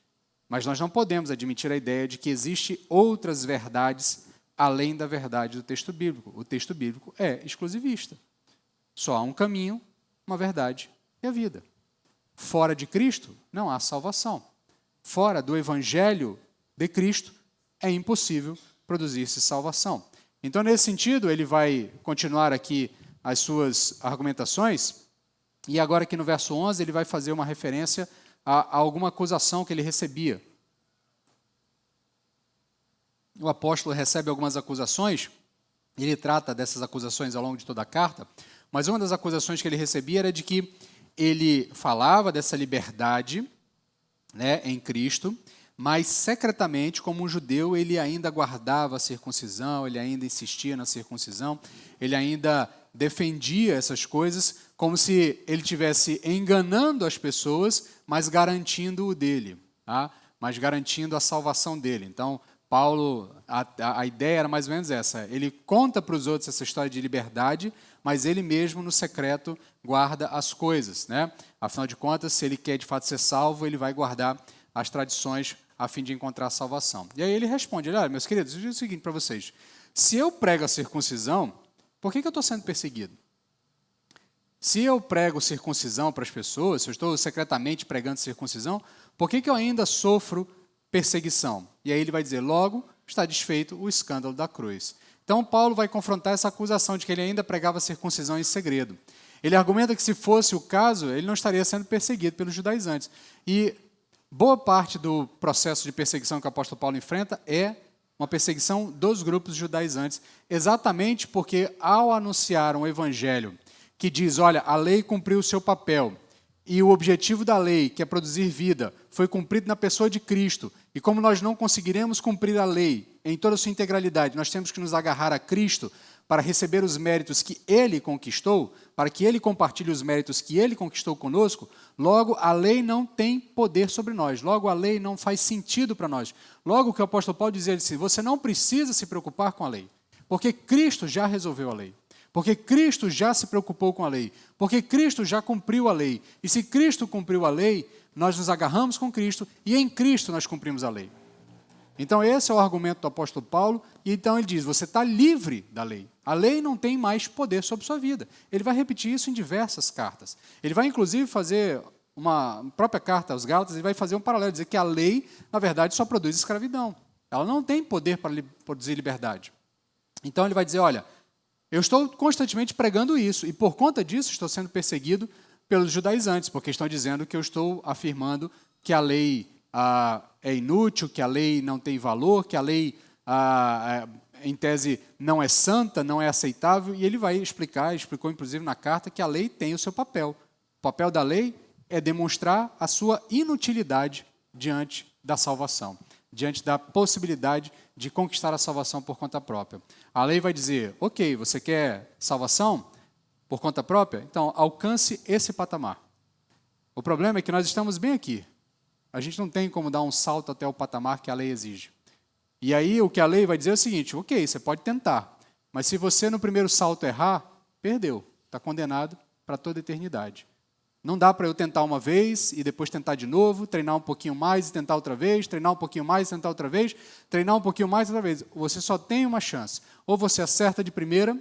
Mas nós não podemos admitir a ideia de que existem outras verdades além da verdade do texto bíblico. O texto bíblico é exclusivista. Só há um caminho, uma verdade e a vida. Fora de Cristo, não há salvação. Fora do Evangelho de Cristo, é impossível produzir-se salvação. Então, nesse sentido, ele vai continuar aqui as suas argumentações, e agora aqui no verso 11 ele vai fazer uma referência a alguma acusação que ele recebia. O apóstolo recebe algumas acusações, ele trata dessas acusações ao longo de toda a carta, mas uma das acusações que ele recebia era de que ele falava dessa liberdade, né, em Cristo, mas secretamente, como um judeu, ele ainda guardava a circuncisão, ele ainda insistia na circuncisão, ele ainda defendia essas coisas como se ele estivesse enganando as pessoas, mas garantindo o dele, tá? Mas garantindo a salvação dele. Então, Paulo, a ideia era mais ou menos essa. Ele conta para os outros essa história de liberdade, mas ele mesmo, no secreto, guarda as coisas, né? Afinal de contas, se ele quer de fato ser salvo, ele vai guardar as tradições a fim de encontrar a salvação. E aí ele responde, olha, meus queridos, eu digo o seguinte para vocês, se eu prego a circuncisão, por que eu estou sendo perseguido? Se eu prego circuncisão para as pessoas, se eu estou secretamente pregando circuncisão, por que eu ainda sofro perseguição? E aí ele vai dizer, logo está desfeito o escândalo da cruz. Então Paulo vai confrontar essa acusação de que ele ainda pregava circuncisão em segredo. Ele argumenta que se fosse o caso, ele não estaria sendo perseguido pelos judaizantes. E boa parte do processo de perseguição que o apóstolo Paulo enfrenta é uma perseguição dos grupos judaizantes, exatamente porque ao anunciar um evangelho que diz, olha, a lei cumpriu o seu papel, e o objetivo da lei, que é produzir vida, foi cumprido na pessoa de Cristo, e como nós não conseguiremos cumprir a lei em toda a sua integralidade, nós temos que nos agarrar a Cristo para receber os méritos que Ele conquistou, para que Ele compartilhe os méritos que Ele conquistou conosco, logo a lei não tem poder sobre nós, logo a lei não faz sentido para nós. Logo o que o apóstolo Paulo dizia, ele disse, você não precisa se preocupar com a lei, porque Cristo já resolveu a lei. Porque Cristo já se preocupou com a lei. Porque Cristo já cumpriu a lei. E se Cristo cumpriu a lei, nós nos agarramos com Cristo e em Cristo nós cumprimos a lei. Então esse é o argumento do apóstolo Paulo. E então ele diz, você está livre da lei. A lei não tem mais poder sobre sua vida. Ele vai repetir isso em diversas cartas. Ele vai inclusive fazer uma própria carta aos Gálatas, ele vai fazer um paralelo, dizer que a lei, na verdade, só produz escravidão. Ela não tem poder para produzir liberdade. Então ele vai dizer, olha, eu estou constantemente pregando isso, e por conta disso estou sendo perseguido pelos judaizantes, porque estão dizendo que eu estou afirmando que a lei é inútil, que a lei não tem valor, que a lei, em tese, não é santa, não é aceitável, e ele vai explicar, explicou inclusive na carta, que a lei tem o seu papel. O papel da lei é demonstrar a sua inutilidade diante da salvação, diante da possibilidade de conquistar a salvação por conta própria. A lei vai dizer, ok, você quer salvação por conta própria? Então, alcance esse patamar. O problema é que nós estamos bem aqui. A gente não tem como dar um salto até o patamar que a lei exige. E aí, o que a lei vai dizer é o seguinte, ok, você pode tentar, mas se você no primeiro salto errar, perdeu, está condenado para toda a eternidade. Não dá para eu tentar uma vez e depois tentar de novo, treinar um pouquinho mais e tentar outra vez, treinar um pouquinho mais e tentar outra vez, treinar um pouquinho mais e outra vez. Você só tem uma chance. Ou você acerta de primeira,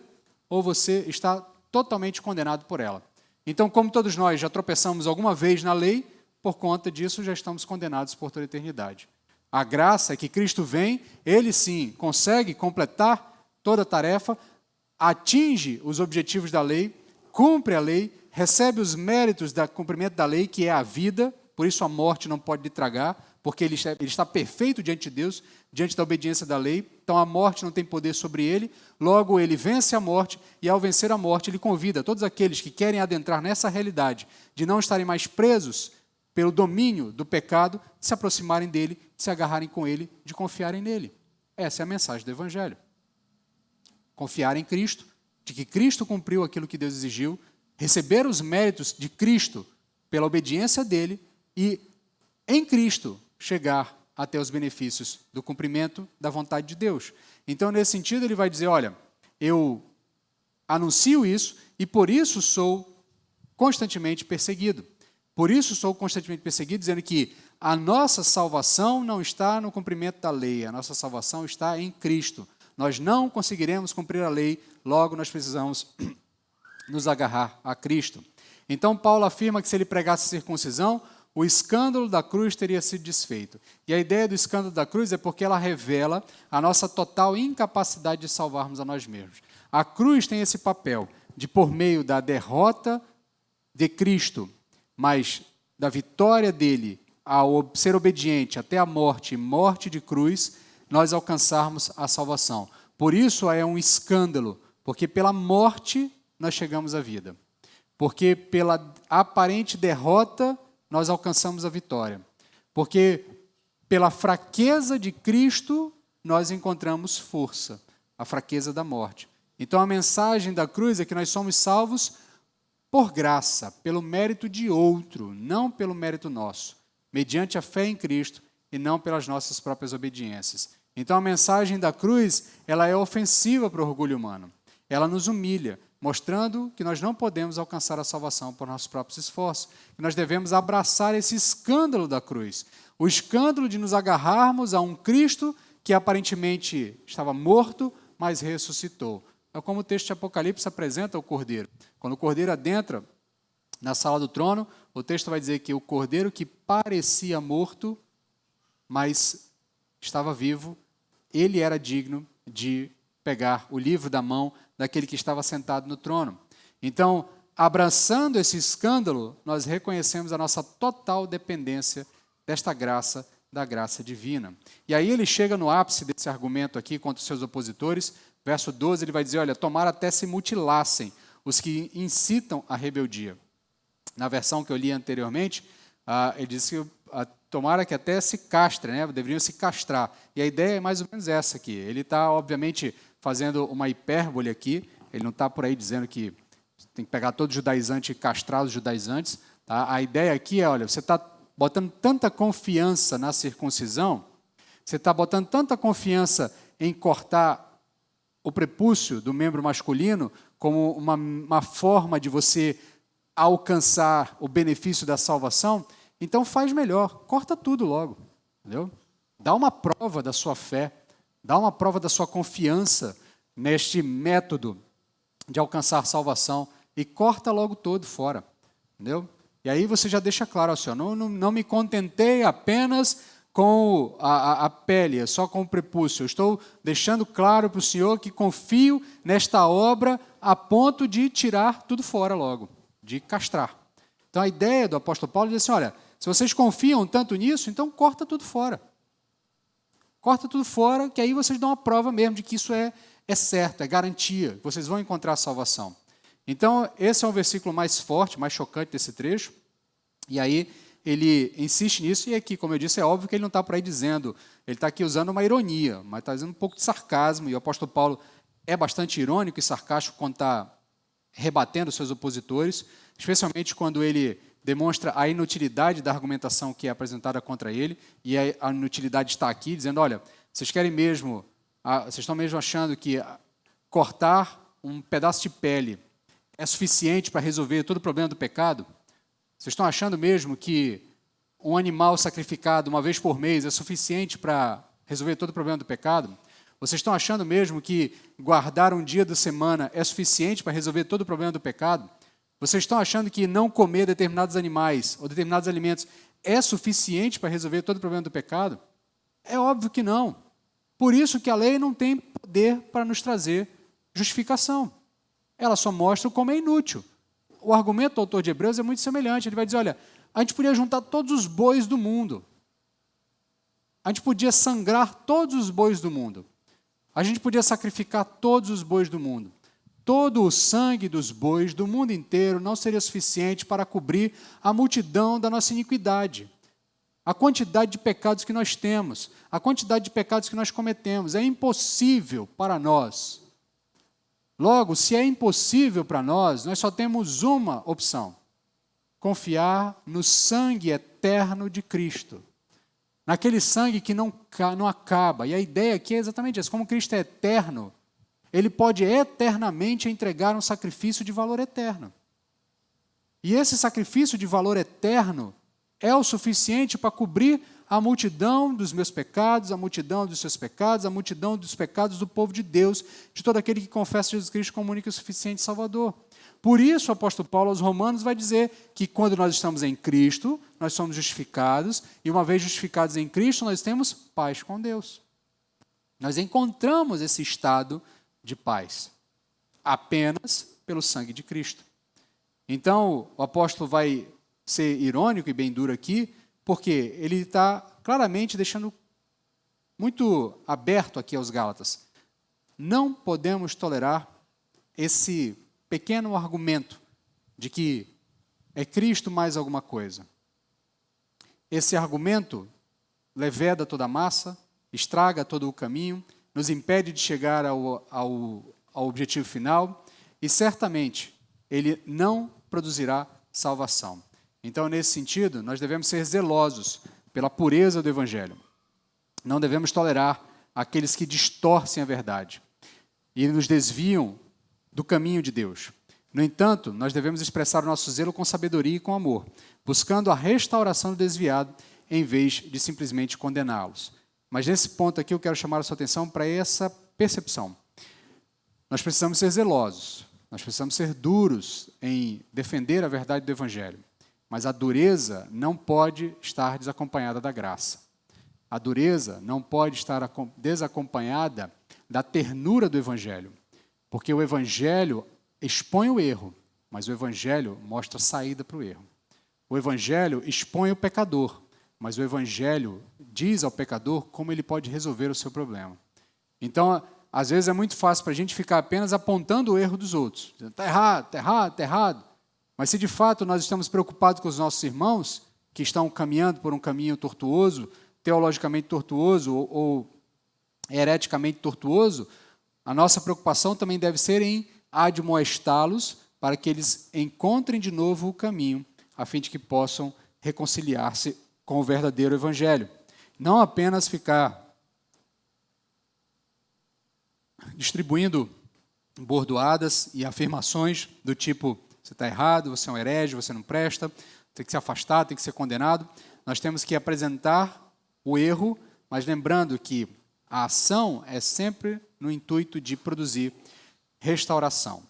ou você está totalmente condenado por ela. Então, como todos nós já tropeçamos alguma vez na lei, por conta disso já estamos condenados por toda a eternidade. A graça é que Cristo vem, Ele sim consegue completar toda a tarefa, atinge os objetivos da lei, cumpre a lei, recebe os méritos do cumprimento da lei, que é a vida, por isso a morte não pode lhe tragar, porque ele está perfeito diante de Deus, diante da obediência da lei, então a morte não tem poder sobre ele, logo ele vence a morte, e ao vencer a morte ele convida todos aqueles que querem adentrar nessa realidade, de não estarem mais presos pelo domínio do pecado, de se aproximarem dele, de se agarrarem com ele, de confiarem nele. Essa é a mensagem do Evangelho. Confiar em Cristo, de que Cristo cumpriu aquilo que Deus exigiu, receber os méritos de Cristo pela obediência dele e, em Cristo, chegar até os benefícios do cumprimento da vontade de Deus. Então, nesse sentido, ele vai dizer, olha, eu anuncio isso e por isso sou constantemente perseguido. Por isso sou constantemente perseguido, dizendo que a nossa salvação não está no cumprimento da lei, a nossa salvação está em Cristo. Nós não conseguiremos cumprir a lei, logo nós precisamos nos agarrar a Cristo. Então, Paulo afirma que se ele pregasse circuncisão, o escândalo da cruz teria sido desfeito. E a ideia do escândalo da cruz é porque ela revela a nossa total incapacidade de salvarmos a nós mesmos. A cruz tem esse papel de, por meio da derrota de Cristo, mas da vitória dele ao ser obediente até a morte e morte de cruz, nós alcançarmos a salvação. Por isso é um escândalo, porque pela morte nós chegamos à vida. Porque pela aparente derrota, nós alcançamos a vitória. Porque pela fraqueza de Cristo, nós encontramos força, a fraqueza da morte. Então a mensagem da cruz é que nós somos salvos por graça, pelo mérito de outro, não pelo mérito nosso, mediante a fé em Cristo e não pelas nossas próprias obediências. Então a mensagem da cruz, ela é ofensiva para o orgulho humano. Ela nos humilha, mostrando que nós não podemos alcançar a salvação por nossos próprios esforços, que nós devemos abraçar esse escândalo da cruz, o escândalo de nos agarrarmos a um Cristo que aparentemente estava morto, mas ressuscitou. É como o texto de Apocalipse apresenta o Cordeiro. Quando o Cordeiro adentra na sala do trono, o texto vai dizer que o Cordeiro que parecia morto, mas estava vivo, ele era digno de pegar o livro da mão daquele que estava sentado no trono. Então, abraçando esse escândalo, nós reconhecemos a nossa total dependência desta graça, da graça divina. E aí ele chega no ápice desse argumento aqui contra os seus opositores, verso 12, ele vai dizer, olha, tomara até se mutilassem os que incitam a rebeldia. Na versão que eu li anteriormente, ele diz que tomara que até se castre, né? Deveriam se castrar. E a ideia é mais ou menos essa aqui. Ele está, obviamente, fazendo uma hipérbole aqui, ele não está por aí dizendo que tem que pegar todo judaizante e castrar os judaizantes. Tá? A ideia aqui é, olha, você está botando tanta confiança na circuncisão, você está botando tanta confiança em cortar o prepúcio do membro masculino, como uma forma de você alcançar o benefício da salvação, então faz melhor, corta tudo logo, entendeu? Dá uma prova da sua fé, dá uma prova da sua confiança neste método de alcançar salvação e corta logo todo fora, entendeu? E aí você já deixa claro assim, ó, não me contentei apenas com a pele, só com o prepúcio. Eu estou deixando claro para o Senhor que confio nesta obra a ponto de tirar tudo fora logo, de castrar. Então a ideia do apóstolo Paulo é dizer assim, olha, se vocês confiam tanto nisso, então corta tudo fora. Corta tudo fora, que aí vocês dão uma prova mesmo de que isso é certo, é garantia, vocês vão encontrar a salvação. Então, esse é um versículo mais forte, mais chocante desse trecho, e aí ele insiste nisso, e aqui, como eu disse, é óbvio que ele não está por aí dizendo, ele está aqui usando uma ironia, mas está usando um pouco de sarcasmo, e o apóstolo Paulo é bastante irônico e sarcástico quando está rebatendo seus opositores, especialmente quando ele demonstra a inutilidade da argumentação que é apresentada contra ele, e a inutilidade está aqui, dizendo, olha, vocês estão mesmo achando que cortar um pedaço de pele é suficiente para resolver todo o problema do pecado? Vocês estão achando mesmo que um animal sacrificado uma vez por mês é suficiente para resolver todo o problema do pecado? Vocês estão achando mesmo que guardar um dia da semana é suficiente para resolver todo o problema do pecado? Vocês estão achando que não comer determinados animais ou determinados alimentos é suficiente para resolver todo o problema do pecado? É óbvio que não. Por isso que a lei não tem poder para nos trazer justificação. Ela só mostra como é inútil. O argumento do autor de Hebreus é muito semelhante. Ele vai dizer, olha, a gente podia juntar todos os bois do mundo. A gente podia sangrar todos os bois do mundo. A gente podia sacrificar todos os bois do mundo. Todo o sangue dos bois do mundo inteiro não seria suficiente para cobrir a multidão da nossa iniquidade. A quantidade de pecados que nós temos, a quantidade de pecados que nós cometemos, é impossível para nós. Logo, se é impossível para nós só temos uma opção: confiar no sangue eterno de Cristo. Naquele sangue que não acaba. E a ideia aqui é exatamente essa: como Cristo é eterno, Ele pode eternamente entregar um sacrifício de valor eterno. E esse sacrifício de valor eterno é o suficiente para cobrir a multidão dos meus pecados, a multidão dos seus pecados, a multidão dos pecados do povo de Deus, de todo aquele que confessa Jesus Cristo como único e suficiente Salvador. Por isso, o apóstolo Paulo aos Romanos vai dizer que quando nós estamos em Cristo, nós somos justificados, e uma vez justificados em Cristo, nós temos paz com Deus. Nós encontramos esse estado de paz apenas pelo sangue de Cristo. Então, o apóstolo vai ser irônico e bem duro aqui, porque ele está claramente deixando muito aberto aqui aos Gálatas. Não podemos tolerar esse pequeno argumento de que é Cristo mais alguma coisa. Esse argumento leveda toda a massa, estraga todo o caminho, nos impede de chegar ao objetivo final e certamente ele não produzirá salvação. Então, nesse sentido, nós devemos ser zelosos pela pureza do Evangelho. Não devemos tolerar aqueles que distorcem a verdade e nos desviam do caminho de Deus. No entanto, nós devemos expressar o nosso zelo com sabedoria e com amor, buscando a restauração do desviado, em vez de simplesmente condená-los. Mas nesse ponto aqui eu quero chamar a sua atenção para essa percepção. Nós precisamos ser zelosos, nós precisamos ser duros em defender a verdade do Evangelho. Mas a dureza não pode estar desacompanhada da graça. A dureza não pode estar desacompanhada da ternura do Evangelho. Porque o Evangelho expõe o erro, mas o Evangelho mostra saída para o erro. O Evangelho expõe o pecador, mas o Evangelho diz ao pecador como ele pode resolver o seu problema. Então, às vezes é muito fácil para a gente ficar apenas apontando o erro dos outros. Dizendo, está errado, está errado, está errado. Mas se de fato nós estamos preocupados com os nossos irmãos, que estão caminhando por um caminho tortuoso, teologicamente tortuoso ou hereticamente tortuoso, a nossa preocupação também deve ser em admoestá-los para que eles encontrem de novo o caminho, a fim de que possam reconciliar-se com o verdadeiro Evangelho. Não apenas ficar distribuindo bordoadas e afirmações do tipo, você está errado, você é um herege, você não presta, tem que se afastar, tem que ser condenado. Nós temos que apresentar o erro, mas lembrando que a ação é sempre no intuito de produzir restauração.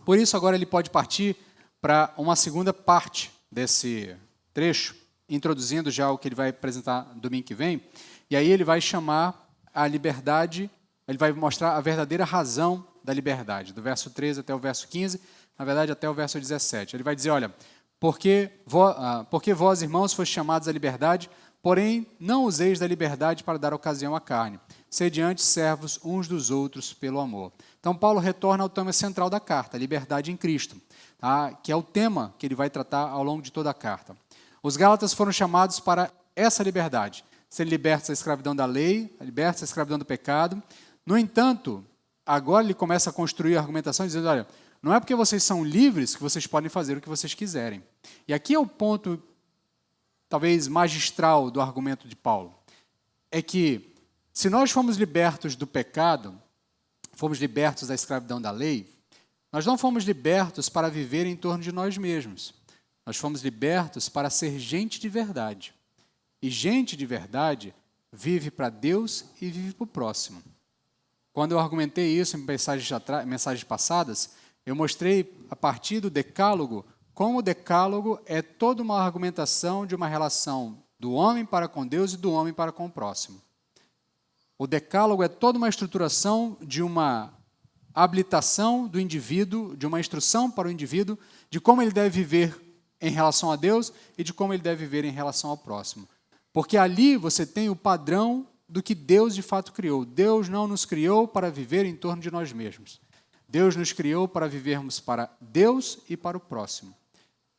Por isso, agora ele pode partir para uma segunda parte desse trecho, introduzindo já o que ele vai apresentar domingo que vem, e aí ele vai chamar a liberdade, ele vai mostrar a verdadeira razão da liberdade, do verso 13 até o verso 15, na verdade até o verso 17. Ele vai dizer, olha, porque vós, irmãos, fostes chamados à liberdade, porém não useis da liberdade para dar ocasião à carne, sede antes servos uns dos outros pelo amor. Então Paulo retorna ao tema central da carta, a liberdade em Cristo, tá? Que é o tema que ele vai tratar ao longo de toda a carta. Os Gálatas foram chamados para essa liberdade, serem libertos da escravidão da lei, libertos da escravidão do pecado. No entanto, agora ele começa a construir a argumentação dizendo, olha, não é porque vocês são livres que vocês podem fazer o que vocês quiserem. E aqui é o ponto, talvez, magistral do argumento de Paulo. É que, se nós fomos libertos do pecado, fomos libertos da escravidão da lei, nós não fomos libertos para viver em torno de nós mesmos. Nós fomos libertos para ser gente de verdade. E gente de verdade vive para Deus e vive para o próximo. Quando eu argumentei isso em mensagens passadas, eu mostrei a partir do decálogo, como o decálogo é toda uma argumentação de uma relação do homem para com Deus e do homem para com o próximo. O decálogo é toda uma estruturação de uma habilitação do indivíduo, de uma instrução para o indivíduo, de como ele deve viver em relação a Deus e de como ele deve viver em relação ao próximo. Porque ali você tem o padrão do que Deus de fato criou. Deus não nos criou para viver em torno de nós mesmos. Deus nos criou para vivermos para Deus e para o próximo.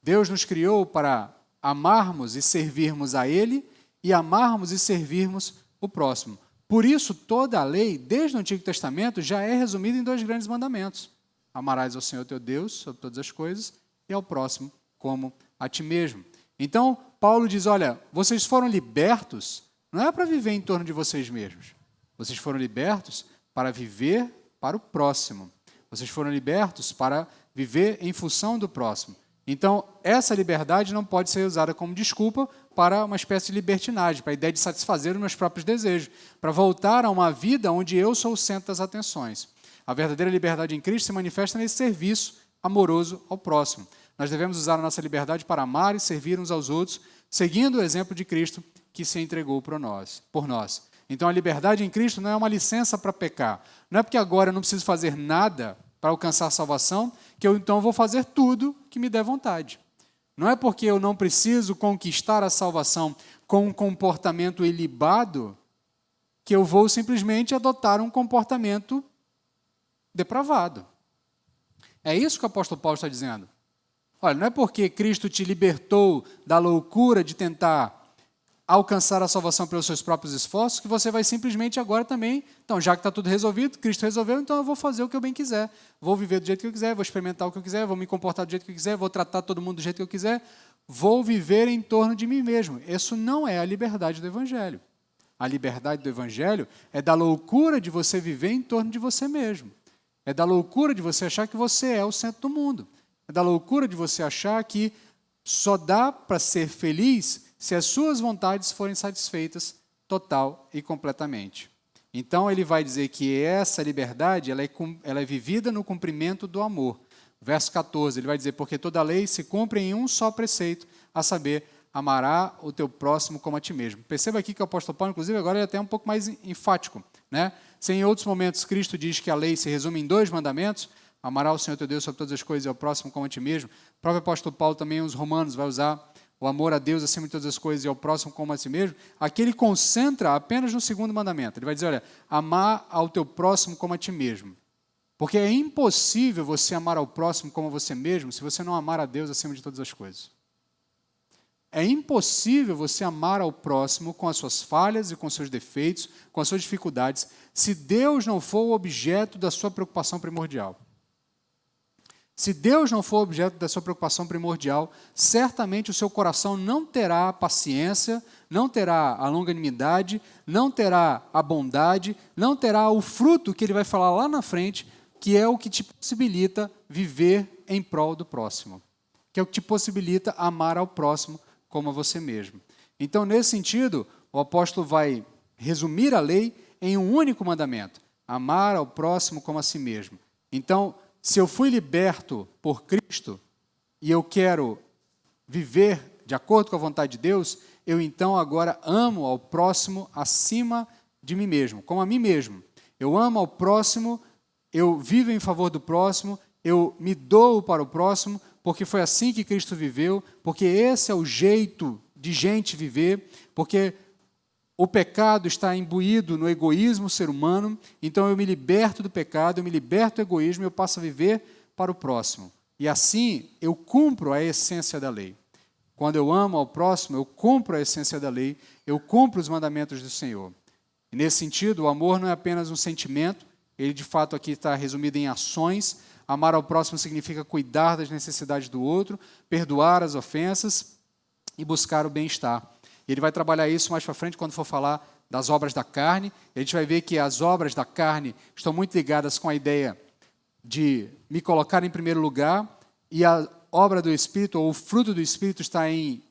Deus nos criou para amarmos e servirmos a Ele e amarmos e servirmos o próximo. Por isso, toda a lei, desde o Antigo Testamento, já é resumida em 2 grandes mandamentos. Amarás ao Senhor teu Deus sobre todas as coisas e ao próximo como a ti mesmo. Então, Paulo diz, olha, vocês foram libertos, não é para viver em torno de vocês mesmos. Vocês foram libertos para viver para o próximo. Vocês foram libertos para viver em função do próximo. Então, essa liberdade não pode ser usada como desculpa para uma espécie de libertinagem, para a ideia de satisfazer os meus próprios desejos, para voltar a uma vida onde eu sou o centro das atenções. A verdadeira liberdade em Cristo se manifesta nesse serviço amoroso ao próximo. Nós devemos usar a nossa liberdade para amar e servir uns aos outros, seguindo o exemplo de Cristo que se entregou por nós. Então, a liberdade em Cristo não é uma licença para pecar. Não é porque agora eu não preciso fazer nada para alcançar a salvação, que eu então vou fazer tudo que me der vontade. Não é porque eu não preciso conquistar a salvação com um comportamento ilibado, que eu vou simplesmente adotar um comportamento depravado. É isso que o apóstolo Paulo está dizendo. Olha, não é porque Cristo te libertou da loucura de tentar alcançar a salvação pelos seus próprios esforços, que você vai simplesmente agora também, então já que está tudo resolvido, Cristo resolveu, então eu vou fazer o que eu bem quiser, vou viver do jeito que eu quiser, vou experimentar o que eu quiser, vou me comportar do jeito que eu quiser, vou tratar todo mundo do jeito que eu quiser, vou viver em torno de mim mesmo. Isso não é a liberdade do Evangelho. A liberdade do Evangelho é da loucura de você viver em torno de você mesmo. É da loucura de você achar que você é o centro do mundo. É da loucura de você achar que só dá para ser feliz se as suas vontades forem satisfeitas total e completamente. Então, ele vai dizer que essa liberdade ela é vivida no cumprimento do amor. Verso 14, ele vai dizer, porque toda a lei se cumpre em um só preceito, a saber, amará o teu próximo como a ti mesmo. Perceba aqui que o apóstolo Paulo, inclusive, agora ele é até um pouco mais enfático, né? Se em outros momentos Cristo diz que a lei se resume em 2 mandamentos, amará o Senhor teu Deus sobre todas as coisas e ao próximo como a ti mesmo, o próprio apóstolo Paulo também, os Romanos, vai usar o amor a Deus acima de todas as coisas e ao próximo como a si mesmo, aqui ele concentra apenas no 2º mandamento. Ele vai dizer, olha, amar ao teu próximo como a ti mesmo. Porque é impossível você amar ao próximo como a você mesmo se você não amar a Deus acima de todas as coisas. É impossível você amar ao próximo com as suas falhas e com seus defeitos, com as suas dificuldades, se Deus não for o objeto da sua preocupação primordial. Se Deus não for objeto da sua preocupação primordial, certamente o seu coração não terá a paciência, não terá a longanimidade, não terá a bondade, não terá o fruto que ele vai falar lá na frente, que é o que te possibilita viver em prol do próximo, que é o que te possibilita amar ao próximo como a você mesmo. Então, nesse sentido, o apóstolo vai resumir a lei em um único mandamento: amar ao próximo como a si mesmo. Então, se eu fui liberto por Cristo e eu quero viver de acordo com a vontade de Deus, eu então agora amo ao próximo acima de mim mesmo, como a mim mesmo. Eu amo ao próximo, eu vivo em favor do próximo, eu me dou para o próximo, porque foi assim que Cristo viveu, porque esse é o jeito de gente viver, porque o pecado está imbuído no egoísmo ser humano, então eu me liberto do pecado, eu me liberto do egoísmo e eu passo a viver para o próximo. E assim eu cumpro a essência da lei. Quando eu amo ao próximo, eu cumpro a essência da lei, eu cumpro os mandamentos do Senhor. E nesse sentido, o amor não é apenas um sentimento, ele de fato aqui está resumido em ações. Amar ao próximo significa cuidar das necessidades do outro, perdoar as ofensas e buscar o bem-estar. Ele vai trabalhar isso mais para frente quando for falar das obras da carne. A gente vai ver que as obras da carne estão muito ligadas com a ideia de me colocar em primeiro lugar, e a obra do Espírito, ou o fruto do Espírito, está em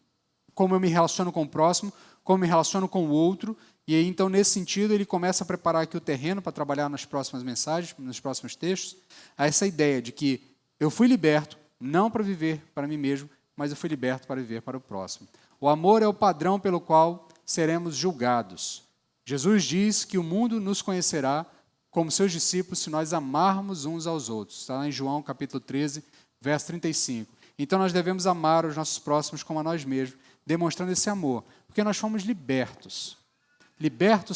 como eu me relaciono com o próximo, como eu me relaciono com o outro. E aí, então, nesse sentido, ele começa a preparar aqui o terreno para trabalhar nas próximas mensagens, nos próximos textos, a essa ideia de que eu fui liberto, não para viver para mim mesmo, mas eu fui liberto para viver para o próximo. O amor é o padrão pelo qual seremos julgados. Jesus diz que o mundo nos conhecerá como seus discípulos se nós amarmos uns aos outros. Está lá em João capítulo 13, verso 35. Então nós devemos amar os nossos próximos como a nós mesmos, demonstrando esse amor, porque nós fomos libertos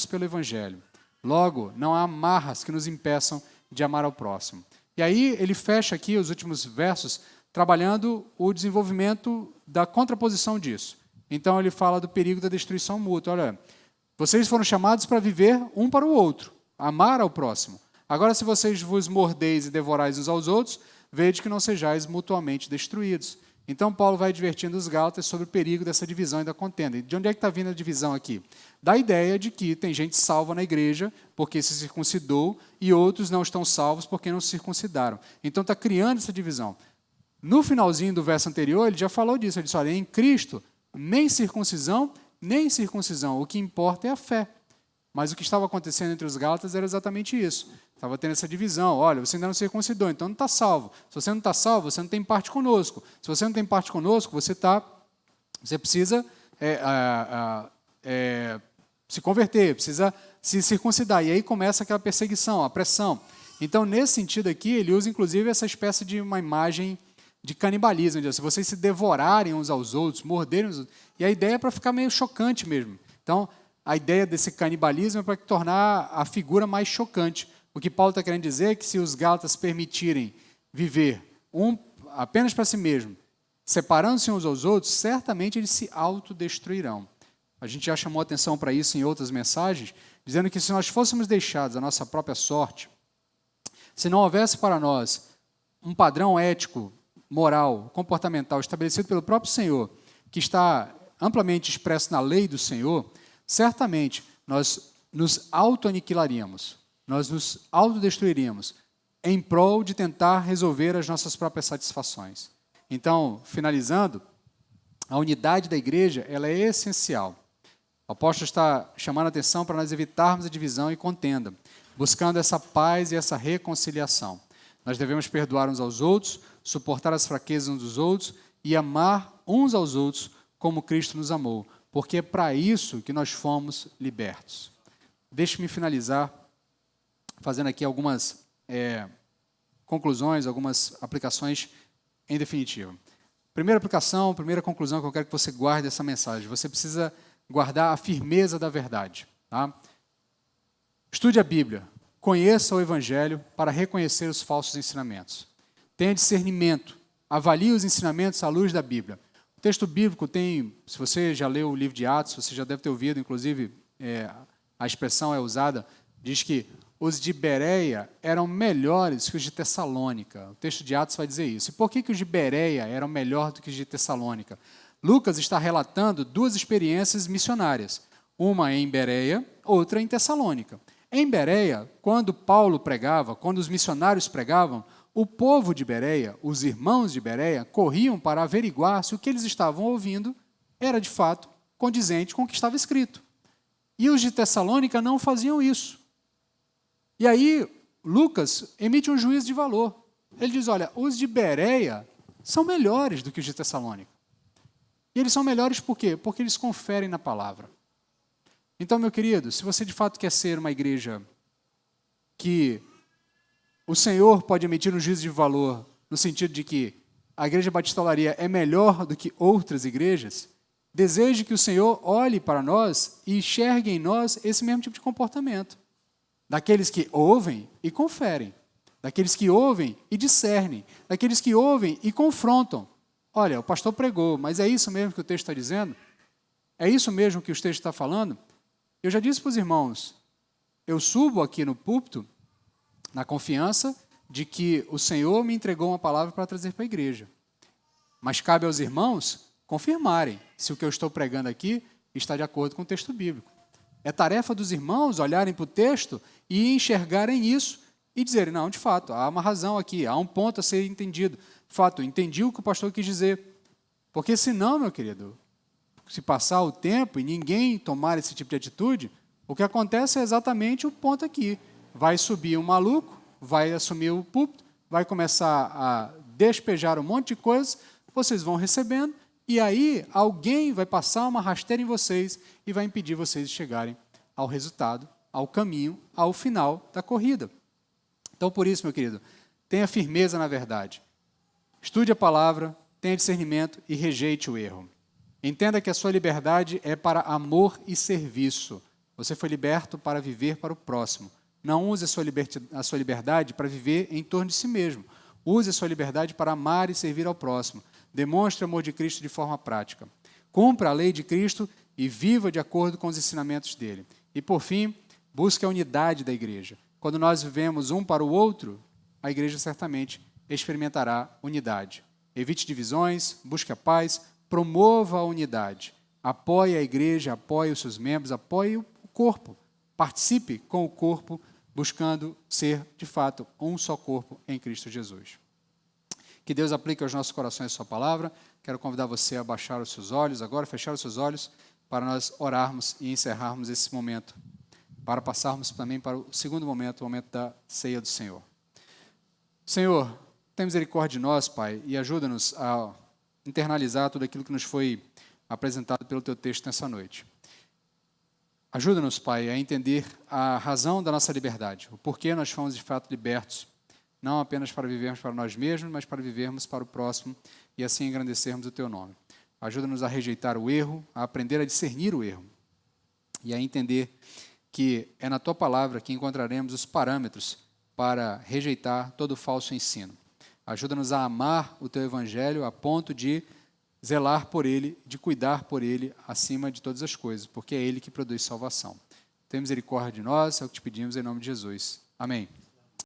pelo Evangelho. Logo, não há amarras que nos impeçam de amar ao próximo. E aí ele fecha aqui os últimos versos trabalhando o desenvolvimento da contraposição disso. Então ele fala do perigo da destruição mútua. Olha, vocês foram chamados para viver um para o outro, amar ao próximo. Agora, se vocês vos mordeis e devorais uns aos outros, vede que não sejais mutuamente destruídos. Então, Paulo vai advertindo os gálatas sobre o perigo dessa divisão e da contenda. De onde é que está vindo a divisão aqui? Da ideia de que tem gente salva na igreja porque se circuncidou e outros não estão salvos porque não se circuncidaram. Então, está criando essa divisão. No finalzinho do verso anterior, ele já falou disso. Ele disse, olha, em Cristo, nem circuncisão, nem circuncisão. O que importa é a fé. Mas o que estava acontecendo entre os gálatas era exatamente isso. Estava tendo essa divisão. Olha, você ainda não se circuncidou, então não está salvo. Se você não está salvo, você não tem parte conosco. Se você não tem parte conosco, você precisa se converter, precisa se circuncidar. E aí começa aquela perseguição, a pressão. Então, nesse sentido aqui, ele usa, inclusive, essa espécie de uma imagem de canibalismo. Se vocês se devorarem uns aos outros, morderem uns aos outros. E a ideia é para ficar meio chocante mesmo. Então, a ideia desse canibalismo é para tornar a figura mais chocante. O que Paulo está querendo dizer é que se os gálatas permitirem viver apenas para si mesmo, separando-se uns aos outros, certamente eles se autodestruirão. A gente já chamou atenção para isso em outras mensagens, dizendo que se nós fôssemos deixados à nossa própria sorte, se não houvesse para nós um padrão ético, moral, comportamental estabelecido pelo próprio Senhor, que está amplamente expresso na lei do Senhor, certamente nós nos auto-aniquilaríamos, nós nos autodestruiríamos em prol de tentar resolver as nossas próprias satisfações. Então, finalizando, a unidade da igreja ela é essencial. O apóstolo está chamando a atenção para nós evitarmos a divisão e contenda, buscando essa paz e essa reconciliação. Nós devemos perdoar uns aos outros, suportar as fraquezas uns dos outros e amar uns aos outros como Cristo nos amou, porque é para isso que nós fomos libertos. Deixe-me finalizar fazendo aqui algumas conclusões, algumas aplicações em definitivo. Primeira aplicação, primeira conclusão que eu quero que você guarde essa mensagem. Você precisa guardar a firmeza da verdade. Tá? Estude a Bíblia, conheça o Evangelho para reconhecer os falsos ensinamentos. Tenha discernimento, avalie os ensinamentos à luz da Bíblia. O texto bíblico tem, se você já leu o livro de Atos, você já deve ter ouvido, inclusive a expressão é usada, diz que os de Bereia eram melhores que os de Tessalônica. O texto de Atos vai dizer isso. E por que os de Bereia eram melhores do que os de Tessalônica? Lucas está relatando duas experiências missionárias. Uma em Bereia, outra em Tessalônica. Em Bereia, quando Paulo pregava, quando os missionários pregavam, o povo de Bereia, os irmãos de Bereia, corriam para averiguar se o que eles estavam ouvindo era de fato condizente com o que estava escrito. E os de Tessalônica não faziam isso. E aí, Lucas emite um juízo de valor. Ele diz, olha, os de Bereia são melhores do que os de Tessalônica. E eles são melhores por quê? Porque eles conferem na palavra. Então, meu querido, se você de fato quer ser uma igreja que o Senhor pode emitir um juízo de valor, no sentido de que a Igreja Batista Olaria é melhor do que outras igrejas, deseje que o Senhor olhe para nós e enxergue em nós esse mesmo tipo de comportamento. Daqueles que ouvem e conferem, daqueles que ouvem e discernem, daqueles que ouvem e confrontam. Olha, o pastor pregou, mas é isso mesmo que o texto está dizendo? É isso mesmo que o texto está falando? Eu já disse para os irmãos, eu subo aqui no púlpito na confiança de que o Senhor me entregou uma palavra para trazer para a igreja. Mas cabe aos irmãos confirmarem se o que eu estou pregando aqui está de acordo com o texto bíblico. É tarefa dos irmãos olharem para o texto e enxergarem isso e dizerem, não, de fato, há uma razão aqui, há um ponto a ser entendido. De fato, entendi o que o pastor quis dizer. Porque senão, meu querido, se passar o tempo e ninguém tomar esse tipo de atitude, o que acontece é exatamente o ponto aqui. Vai subir um maluco, vai assumir o púlpito, vai começar a despejar um monte de coisas, vocês vão recebendo, e aí alguém vai passar uma rasteira em vocês e vai impedir vocês de chegarem ao resultado, ao caminho, ao final da corrida. Então, por isso, meu querido, tenha firmeza na verdade. Estude a palavra, tenha discernimento e rejeite o erro. Entenda que a sua liberdade é para amor e serviço. Você foi liberto para viver para o próximo. Não use a sua liberdade para viver em torno de si mesmo. Use a sua liberdade para amar e servir ao próximo. Demonstre o amor de Cristo de forma prática. Cumpra a lei de Cristo e viva de acordo com os ensinamentos dele. E, por fim, busque a unidade da igreja. Quando nós vivemos um para o outro, a igreja certamente experimentará unidade. Evite divisões, busque a paz, promova a unidade. Apoie a igreja, apoie os seus membros, apoie o corpo. Participe com o corpo, buscando ser, de fato, um só corpo em Cristo Jesus. Que Deus aplique aos nossos corações a sua palavra. Quero convidar você a baixar os seus olhos, agora fechar os seus olhos, para nós orarmos e encerrarmos esse momento, para passarmos também para o segundo momento, o momento da ceia do Senhor. Senhor, tem misericórdia de nós, Pai, e ajuda-nos a internalizar tudo aquilo que nos foi apresentado pelo Teu texto nessa noite. Ajuda-nos, Pai, a entender a razão da nossa liberdade, o porquê nós fomos de fato libertos, não apenas para vivermos para nós mesmos, mas para vivermos para o próximo e assim engrandecermos o Teu nome. Ajuda-nos a rejeitar o erro, a aprender a discernir o erro e a entender que é na Tua palavra que encontraremos os parâmetros para rejeitar todo falso ensino. Ajuda-nos a amar o Teu Evangelho a ponto de zelar por ele, de cuidar por ele acima de todas as coisas, porque é ele que produz salvação. Tenha misericórdia de nós, é o que te pedimos em nome de Jesus. Amém.